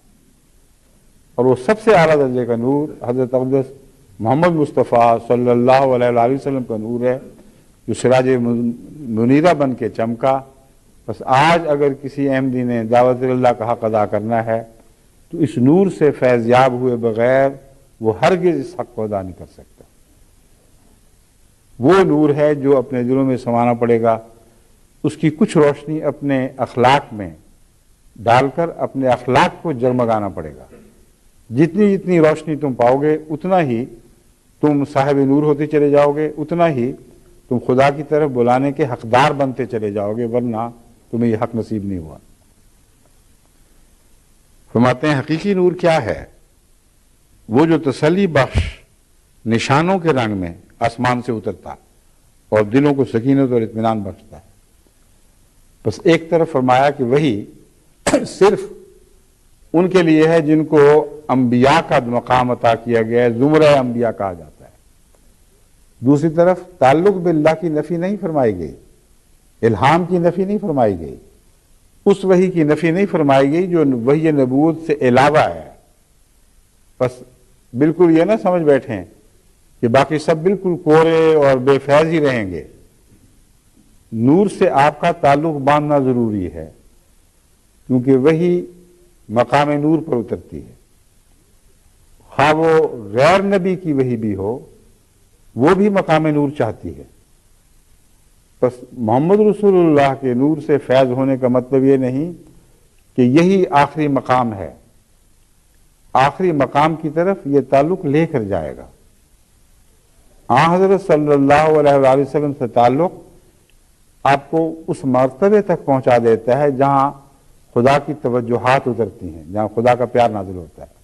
اور وہ سب سے اعلیٰ درجے کا نور حضرت اقدس محمد مصطفیٰ صلی اللہ علیہ وآلہ وسلم کا نور ہے جو سراج منیرہ بن کے چمکا۔ بس آج اگر کسی احمدی نے دعوت اللہ کا حق ادا کرنا ہے تو اس نور سے فیض یاب ہوئے بغیر وہ ہرگز اس حق کو ادا نہیں کر سکتا۔ وہ نور ہے جو اپنے دلوں میں سمانا پڑے گا، اس کی کچھ روشنی اپنے اخلاق میں ڈال کر اپنے اخلاق کو جگمگانا پڑے گا۔ جتنی جتنی روشنی تم پاؤ گے اتنا ہی تم صاحب نور ہوتے چلے جاؤ گے، اتنا ہی تم خدا کی طرف بلانے کے حقدار بنتے چلے جاؤ گے، ورنہ تمہیں یہ حق نصیب نہیں ہوا۔ فرماتے ہیں حقیقی نور کیا ہے؟ وہ جو تسلی بخش نشانوں کے رنگ میں آسمان سے اترتا اور دلوں کو سکینت اور اطمینان بخشتا ہے۔ بس ایک طرف فرمایا کہ وہی صرف ان کے لیے ہے جن کو انبیاء کا مقام عطا کیا گیا ہے، زمرہ انبیاء کہا جاتا ہے۔ دوسری طرف تعلق باللہ کی نفی نہیں فرمائی گئی، الہام کی نفی نہیں فرمائی گئی، اس وحی کی نفی نہیں فرمائی گئی جو وحی نبوت سے علاوہ ہے۔ بس بالکل یہ نہ سمجھ بیٹھیں کہ باقی سب بالکل کورے اور بے فیض ہی رہیں گے۔ نور سے آپ کا تعلق باندھنا ضروری ہے، کیونکہ وہی مقام نور پر اترتی ہے۔ خواہ وہ غیر نبی کی وحی بھی ہو، وہ بھی مقام نور چاہتی ہے۔ بس محمد رسول اللہ کے نور سے فیض ہونے کا مطلب یہ نہیں کہ یہی آخری مقام ہے، آخری مقام کی طرف یہ تعلق لے کر جائے گا۔ آن حضرت صلی اللہ علیہ وآلہ وسلم سے تعلق آپ کو اس مرتبے تک پہنچا دیتا ہے جہاں خدا کی توجہات اترتی ہیں، جہاں خدا کا پیار نازل ہوتا ہے۔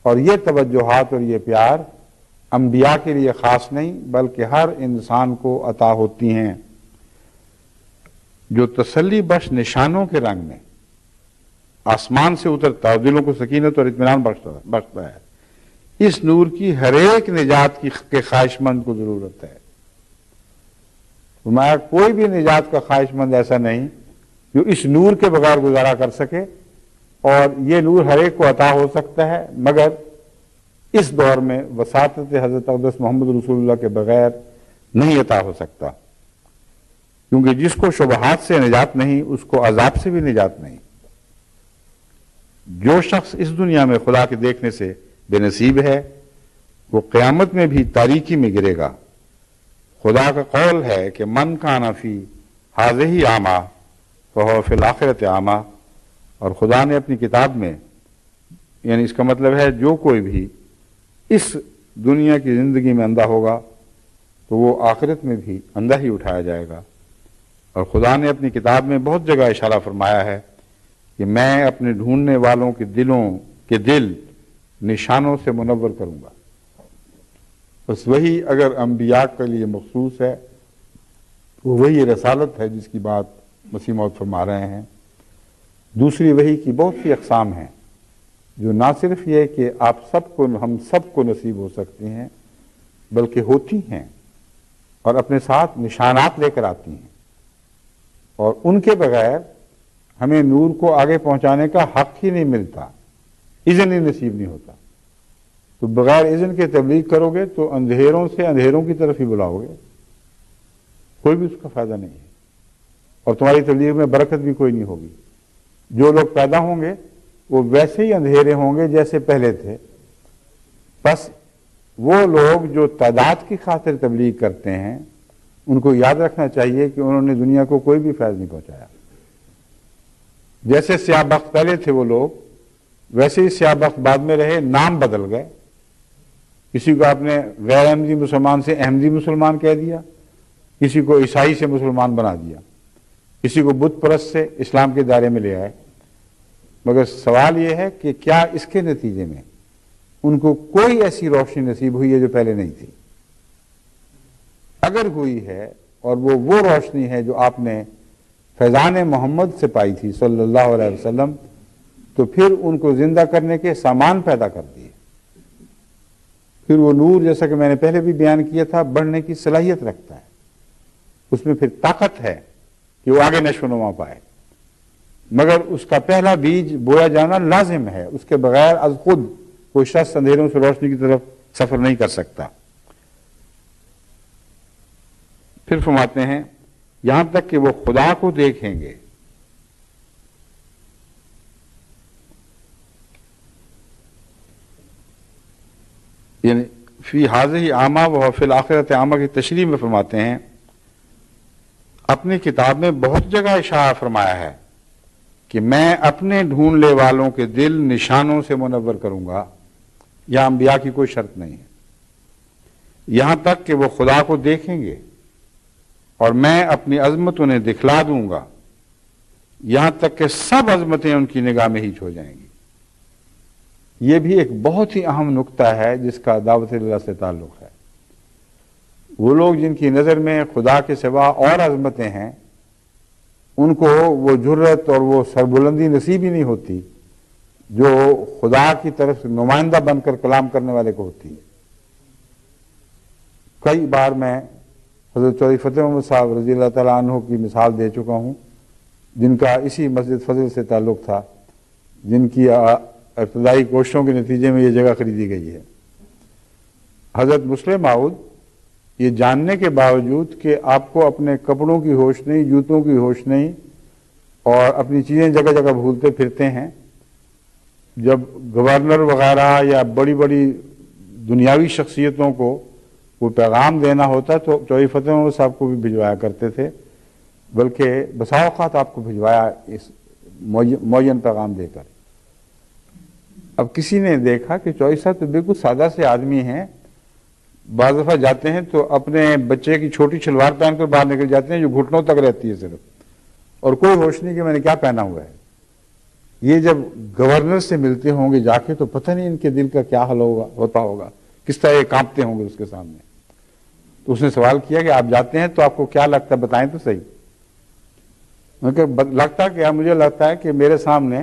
اور یہ توجہات اور یہ پیار انبیاء کے لیے خاص نہیں بلکہ ہر انسان کو عطا ہوتی ہیں، جو تسلی بخش نشانوں کے رنگ میں آسمان سے اترتا ہے اور دلوں کو سکینت اور اطمینان بخشتا ہے، اس نور کی ہر ایک نجات کے خواہش مند کو ضرورت ہے۔ فرمایا کوئی بھی نجات کا خواہش مند ایسا نہیں جو اس نور کے بغیر گزارا کر سکے، اور یہ نور ہر ایک کو عطا ہو سکتا ہے، مگر اس دور میں وساطت حضرت اقدس محمد رسول اللہ کے بغیر نہیں عطا ہو سکتا، کیونکہ جس کو شبہات سے نجات نہیں اس کو عذاب سے بھی نجات نہیں۔ جو شخص اس دنیا میں خدا کے دیکھنے سے بے نصیب ہے وہ قیامت میں بھی تاریکی میں گرے گا۔ خدا کا قول ہے کہ من کان فی ھذہ اعمیٰ فہو فی الآخرۃ اعمیٰ، اور خدا نے اپنی کتاب میں، یعنی اس کا مطلب ہے جو کوئی بھی اس دنیا کی زندگی میں اندھا ہوگا تو وہ آخرت میں بھی اندھا ہی اٹھایا جائے گا۔ اور خدا نے اپنی کتاب میں بہت جگہ اشارہ فرمایا ہے کہ میں اپنے ڈھونڈنے والوں کے دلوں کے دل نشانوں سے منور کروں گا۔ بس وہی اگر انبیاء کے لیے مخصوص ہے تو وہی رسالت ہے جس کی بات مسیح موعود فرما رہے ہیں۔ دوسری وحی کی بہت سی اقسام ہیں جو نہ صرف یہ کہ ہم سب کو نصیب ہو سکتی ہیں بلکہ ہوتی ہیں اور اپنے ساتھ نشانات لے کر آتی ہیں، اور ان کے بغیر ہمیں نور کو آگے پہنچانے کا حق ہی نہیں ملتا، اذن ہی نصیب نہیں ہوتا۔ تو بغیر اذن کے تبلیغ کرو گے تو اندھیروں سے اندھیروں کی طرف ہی بلاؤ گے، کوئی بھی اس کا فائدہ نہیں ہے، اور تمہاری تبلیغ میں برکت بھی کوئی نہیں ہوگی۔ جو لوگ پیدا ہوں گے وہ ویسے ہی اندھیرے ہوں گے جیسے پہلے تھے۔ بس وہ لوگ جو تعداد کی خاطر تبلیغ کرتے ہیں ان کو یاد رکھنا چاہیے کہ انہوں نے دنیا کو کوئی بھی فیض نہیں پہنچایا۔ جیسے سیاہ بخت پہلے تھے وہ لوگ، ویسے ہی سیاہ بخت بعد میں رہے، نام بدل گئے۔ کسی کو آپ نے غیر احمدی مسلمان سے احمدی مسلمان کہہ دیا، کسی کو عیسائی سے مسلمان بنا دیا، کسی کو بت پرست سے اسلام کے دائرے میں لے آئے۔ مگر سوال یہ ہے کہ کیا اس کے نتیجے میں ان کو کوئی ایسی روشنی نصیب ہوئی ہے جو پہلے نہیں تھی؟ اگر ہوئی ہے اور وہ روشنی ہے جو آپ نے فیضان محمد سے پائی تھی صلی اللہ علیہ وسلم، تو پھر ان کو زندہ کرنے کے سامان پیدا کر دیے۔ پھر وہ نور، جیسا کہ میں نے پہلے بھی بیان کیا تھا، بڑھنے کی صلاحیت رکھتا ہے، اس میں پھر طاقت ہے کہ وہ آگے نشو و نما پائے، مگر اس کا پہلا بیج بویا جانا لازم ہے، اس کے بغیر از خود کوئی شخص اندھیروں سے روشنی کی طرف سفر نہیں کر سکتا۔ پھر فرماتے ہیں یہاں تک کہ وہ خدا کو دیکھیں گے۔ یعنی فی ھذہ اعمیٰ و فی الآخرۃ اعمیٰ کی تشریح میں فرماتے ہیں اپنی کتاب میں بہت جگہ اشارہ فرمایا ہے کہ میں اپنے ڈھونڈنے والوں کے دل نشانوں سے منور کروں گا۔ یہاں انبیاء کی کوئی شرط نہیں ہے، یہاں تک کہ وہ خدا کو دیکھیں گے اور میں اپنی عظمت انہیں دکھلا دوں گا، یہاں تک کہ سب عظمتیں ان کی نگاہ میں ہیچ ہو جائیں گی۔ یہ بھی ایک بہت ہی اہم نقطہ ہے جس کا دعوت اللہ سے تعلق ہے۔ وہ لوگ جن کی نظر میں خدا کے سوا اور عظمتیں ہیں، ان کو وہ جرت اور وہ سربلندی نصیب ہی نہیں ہوتی جو خدا کی طرف سے نمائندہ بن کر کلام کرنے والے کو ہوتی ہے۔ کئی بار میں حضرت چودھری فتح محمد صاحب رضی اللہ تعالیٰ عنہ کی مثال دے چکا ہوں، جن کا اسی مسجد فضل سے تعلق تھا، جن کی ابتدائی کوششوں کے نتیجے میں یہ جگہ خریدی گئی ہے۔ حضرت مسلم معود یہ جاننے کے باوجود کہ آپ کو اپنے کپڑوں کی ہوش نہیں، جوتوں کی ہوش نہیں، اور اپنی چیزیں جگہ جگہ بھولتے پھرتے ہیں، جب گورنر وغیرہ یا بڑی بڑی دنیاوی شخصیتوں کو وہ پیغام دینا ہوتا تو چودھری فتح محمد صاحب کو بھی بھجوایا کرتے تھے، بلکہ بسا اوقات آپ کو بھجوایا اس معین پیغام دے کر۔ اب کسی نے دیکھا کہ چودھری صاحب تو بالکل سادہ سے آدمی ہیں، بعض دفعہ جاتے ہیں تو اپنے بچے کی چھوٹی شلوار پہن کر باہر نکل جاتے ہیں جو گھٹنوں تک رہتی ہے صرف، اور کوئی ہوش نہیں کہ میں نے کیا پہنا ہوا ہے۔ یہ جب گورنر سے ملتے ہوں گے جا کے تو پتہ نہیں ان کے دل کا کیا حال ہوتا ہوگا، کس طرح یہ کانپتے ہوں گے اس کے سامنے۔ تو اس نے سوال کیا کہ آپ جاتے ہیں تو آپ کو کیا لگتا ہے، بتائیں تو صحیح۔ مجھے لگتا ہے کہ میرے سامنے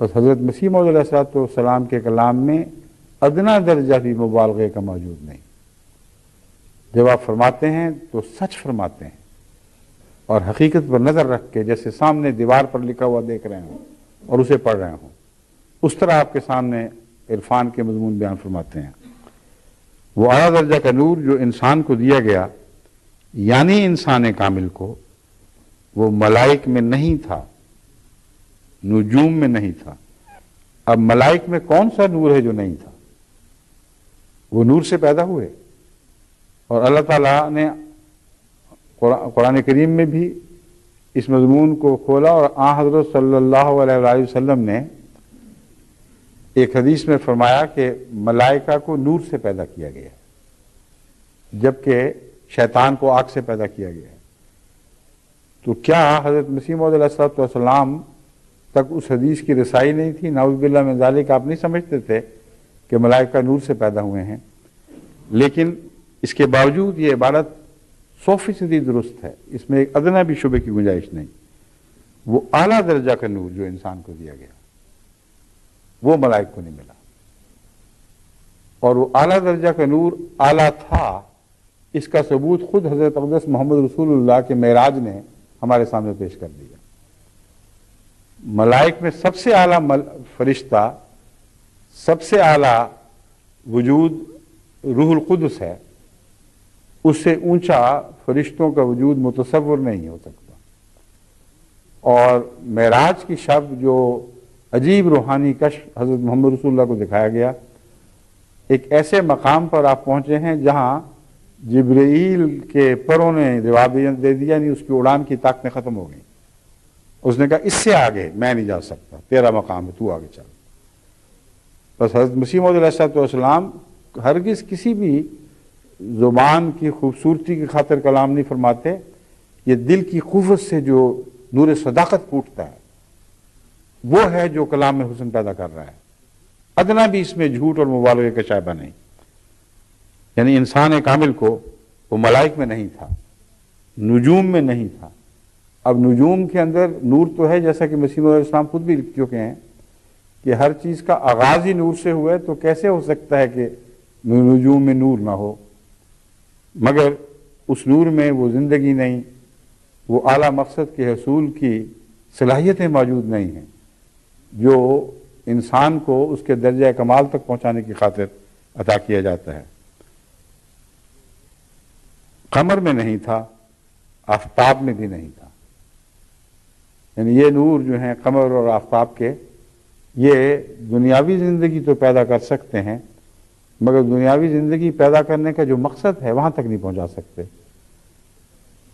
بس حضرت مسیح موعود علیہ السلام کے کلام میں ادنا درجہ بھی مبالغے کا موجود نہیں. جب آپ فرماتے ہیں تو سچ فرماتے ہیں اور حقیقت پر نظر رکھ کے، جیسے سامنے دیوار پر لکھا ہوا دیکھ رہے ہوں اور اسے پڑھ رہے ہوں، اس طرح آپ کے سامنے عرفان کے مضمون بیان فرماتے ہیں. وہ اعلیٰ درجہ کا نور جو انسان کو دیا گیا، یعنی انسان کامل کو، وہ ملائک میں نہیں تھا، نجوم میں نہیں تھا. اب ملائک میں کون سا نور ہے جو نہیں تھا؟ وہ نور سے پیدا ہوئے. اور اللہ تعالیٰ نے قرآن کریم میں بھی اس مضمون کو کھولا، اور حضرت صلی اللہ علیہ وآلہ وسلم نے ایک حدیث میں فرمایا کہ ملائکہ کو نور سے پیدا کیا گیا ہے، جبکہ شیطان کو آگ سے پیدا کیا گیا ہے. تو کیا حضرت مسیح موعود علیہ السلام تک اس حدیث کی رسائی نہیں تھی؟ نعوذ باللہ من ذالک. آپ نہیں سمجھتے تھے کہ ملائکہ نور سے پیدا ہوئے ہیں؟ لیکن اس کے باوجود یہ عبارت 100% درست ہے، اس میں ایک ادنا بھی شبے کی گنجائش نہیں. وہ اعلیٰ درجہ کا نور جو انسان کو دیا گیا وہ ملائک کو نہیں ملا. اور وہ اعلیٰ درجہ کا نور اعلیٰ تھا، اس کا ثبوت خود حضرت اقدس محمد رسول اللہ کے معراج نے ہمارے سامنے پیش کر دیا. ملائک میں سب سے اعلیٰ فرشتہ، سب سے اعلیٰ وجود روح القدس ہے. اس سے اونچا فرشتوں کا وجود متصور نہیں ہو سکتا. اور معراج کی شب جو عجیب روحانی کشف حضرت محمد رسول اللہ کو دکھایا گیا، ایک ایسے مقام پر آپ پہنچے ہیں جہاں جبرائیل کے پروں نے جواب دے دیا، نہیں، اس کی اڑان کی طاقتیں ختم ہو گئیں. اس نے کہا اس سے آگے میں نہیں جا سکتا، تیرا مقام ہے، تو آگے چل. بس حضرت مسیح موعود علیہ السلام ہرگز کسی بھی زبان کی خوبصورتی کی خاطر کلام نہیں فرماتے. یہ دل کی قوت سے جو نور صداقت پھوٹتا ہے وہ ہے جو کلام میں حسن پیدا کر رہا ہے. ادنا بھی اس میں جھوٹ اور مبالغے کا شائبہ نہیں. یعنی انسان کامل کو وہ ملائک میں نہیں تھا، نجوم میں نہیں تھا. اب نجوم کے اندر نور تو ہے، جیسا کہ مسیح علیہ السلام خود بھی لکھ چکے ہیں کہ ہر چیز کا آغاز ہی نور سے ہوا ہے، تو کیسے ہو سکتا ہے کہ نجوم میں نور نہ ہو؟ مگر اس نور میں وہ زندگی نہیں، وہ اعلیٰ مقصد کے حصول کی صلاحیتیں موجود نہیں ہیں جو انسان کو اس کے درجہ کمال تک پہنچانے کی خاطر عطا کیا جاتا ہے. قمر میں نہیں تھا، آفتاب میں بھی نہیں تھا. یعنی یہ نور جو ہیں قمر اور آفتاب کے، یہ دنیاوی زندگی تو پیدا کر سکتے ہیں، مگر دنیاوی زندگی پیدا کرنے کا جو مقصد ہے وہاں تک نہیں پہنچا سکتے،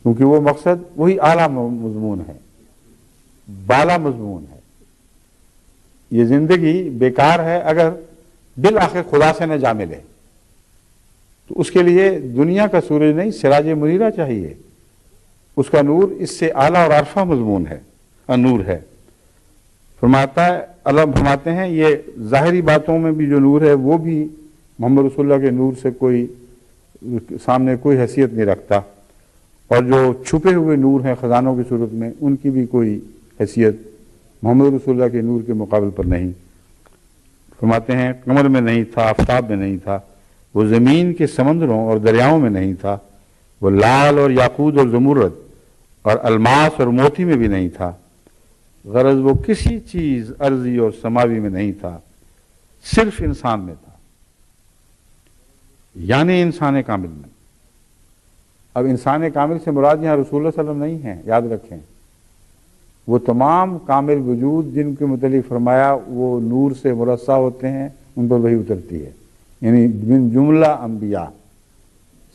کیونکہ وہ مقصد وہی اعلیٰ مضمون ہے، بالا مضمون ہے. یہ زندگی بیکار ہے اگر بالآخر خدا سے نہ جا ملے. تو اس کے لیے دنیا کا سورج نہیں، سراج منیرہ چاہیے. اس کا نور اس سے اعلیٰ اور عرفہ مضمون ہے، نور ہے. اللہ فرماتے ہیں یہ ظاہری باتوں میں بھی جو نور ہے وہ بھی محمد رسول اللہ کے نور سے کوئی سامنے کوئی حیثیت نہیں رکھتا، اور جو چھپے ہوئے نور ہیں خزانوں کی صورت میں، ان کی بھی کوئی حیثیت محمد رسول اللہ کے نور کے مقابل پر نہیں. فرماتے ہیں قمر میں نہیں تھا، آفتاب میں نہیں تھا، وہ زمین کے سمندروں اور دریاؤں میں نہیں تھا، وہ لال اور یاقوت اور زمرد اور الماس اور موتی میں بھی نہیں تھا. غرض وہ کسی چیز ارضی اور سماوی میں نہیں تھا، صرف انسان میں تھا، یعنی انسان کامل میں. اب انسان کامل سے مراد یہاں رسول اللہ صلی اللہ علیہ وسلم نہیں ہے، یاد رکھیں. وہ تمام کامل وجود جن کے متعلق فرمایا وہ نور سے مرصع ہوتے ہیں، ان پر وہی اترتی ہے. یعنی من جملہ انبیاء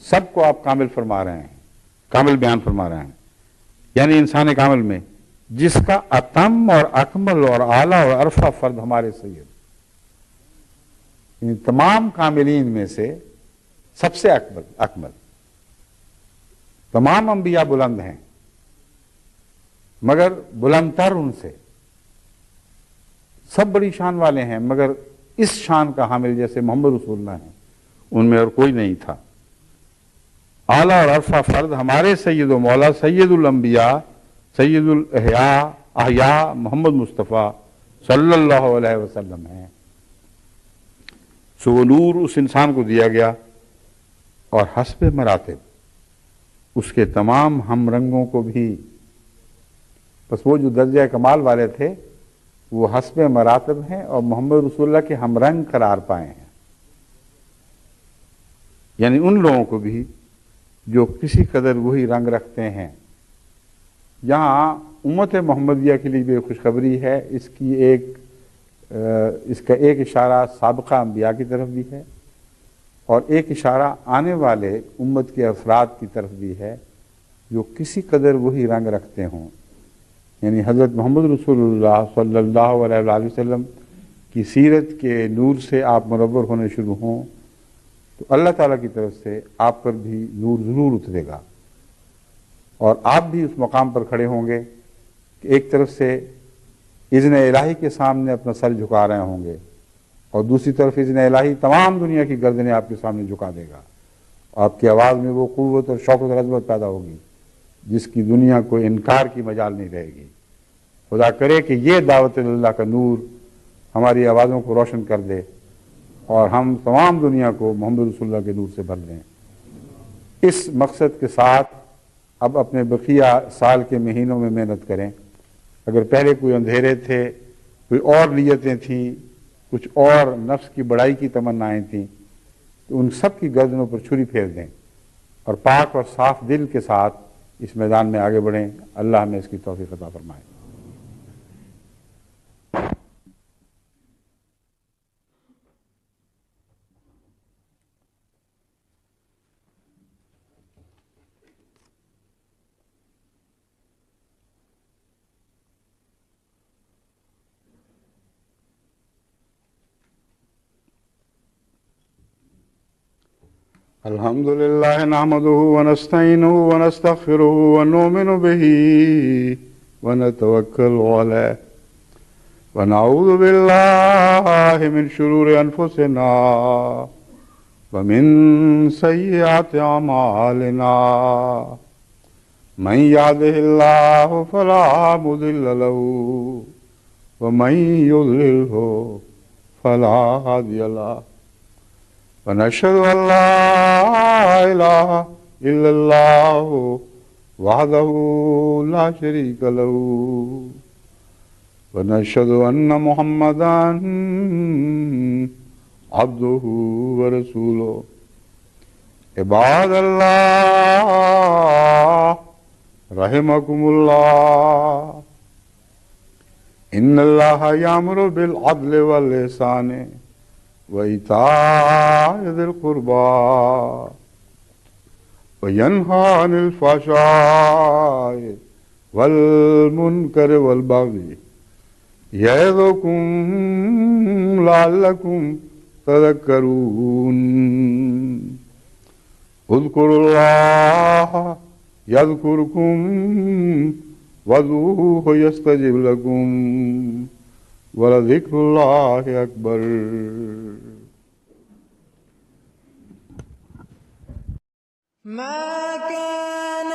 سب کو آپ کامل فرما رہے ہیں، کامل بیان فرما رہے ہیں. یعنی انسان کامل میں جس کا اتم اور اکمل اور اعلیٰ اور عرفہ فرد ہمارے سید، یعنی تمام کاملین میں سے سب سے اکمل. تمام انبیاء بلند ہیں مگر بلند تر ان سے، سب بڑی شان والے ہیں مگر اس شان کا حامل جیسے محمد رسول اللہ ہیں ان میں اور کوئی نہیں تھا. اعلیٰ اور عرفہ فرد ہمارے سید و مولا سید الانبیاء سید الاحیاء محمد مصطفیٰ صلی اللہ علیہ وسلم ہیں۔ سو وہ نور اس انسان کو دیا گیا اور حسب مراتب اس کے تمام ہم رنگوں کو بھی، بس وہ جو درجہ کمال والے تھے وہ حسب مراتب ہیں اور محمد رسول اللہ کے ہم رنگ قرار پائے ہیں، یعنی ان لوگوں کو بھی جو کسی قدر وہی رنگ رکھتے ہیں۔ یہاں امت محمدیہ کے لیے بھی خوشخبری ہے، اس کا ایک اشارہ سابقہ انبیاء کی طرف بھی ہے اور ایک اشارہ آنے والے امت کے افراد کی طرف بھی ہے جو کسی قدر وہی رنگ رکھتے ہوں، یعنی حضرت محمد رسول اللہ صلی اللہ علیہ وآلہ وسلم کی سیرت کے نور سے آپ منور ہونے شروع ہوں تو اللہ تعالیٰ کی طرف سے آپ پر بھی نور ضرور اترے گا، اور آپ بھی اس مقام پر کھڑے ہوں گے کہ ایک طرف سے اذن الہی کے سامنے اپنا سر جھکا رہے ہوں گے اور دوسری طرف اذن الہی تمام دنیا کی گردنیں آپ کے سامنے جھکا دے گا، آپ کی آواز میں وہ قوت اور شوقت اور عظمت پیدا ہوگی جس کی دنیا کو انکار کی مجال نہیں رہے گی۔ خدا کرے کہ یہ دعوت اللہ کا نور ہماری آوازوں کو روشن کر دے اور ہم تمام دنیا کو محمد رسول اللہ کے نور سے بھر دیں۔ اس مقصد کے ساتھ اب اپنے بقیہ سال کے مہینوں میں محنت کریں۔ اگر پہلے کوئی اندھیرے تھے، کوئی اور نیتیں تھیں، کچھ اور نفس کی بڑائی کی تمنائیں تھیں، تو ان سب کی گردنوں پر چھری پھیر دیں اور پاک اور صاف دل کے ساتھ اس میدان میں آگے بڑھیں۔ اللہ ہمیں اس کی توفیق عطا فرمائے۔ الحمد لله نحمده ونستعينه ونستغفره ونؤمن به ونتوكل عليه ونعوذ بالله من شرور أنفسنا ومن سيئات أعمالنا من يهده الله فلا مضل له ومن يضلله فلا هادي له ونشهد أن لا إله إلا الله وحده لا شريك له ونشهد أن محمدا عبده ورسوله عباد الله رحمكم الله إن الله يأمر بالعدل والإحسان وإيتاء ذي القربى وينهى عن الفحشاء والمنكر والبغي يعظكم لعلكم تذكرون اذكروا الله يذكركم وادعوه يستجب لكم ولذكر الله أكبر۔ ما كان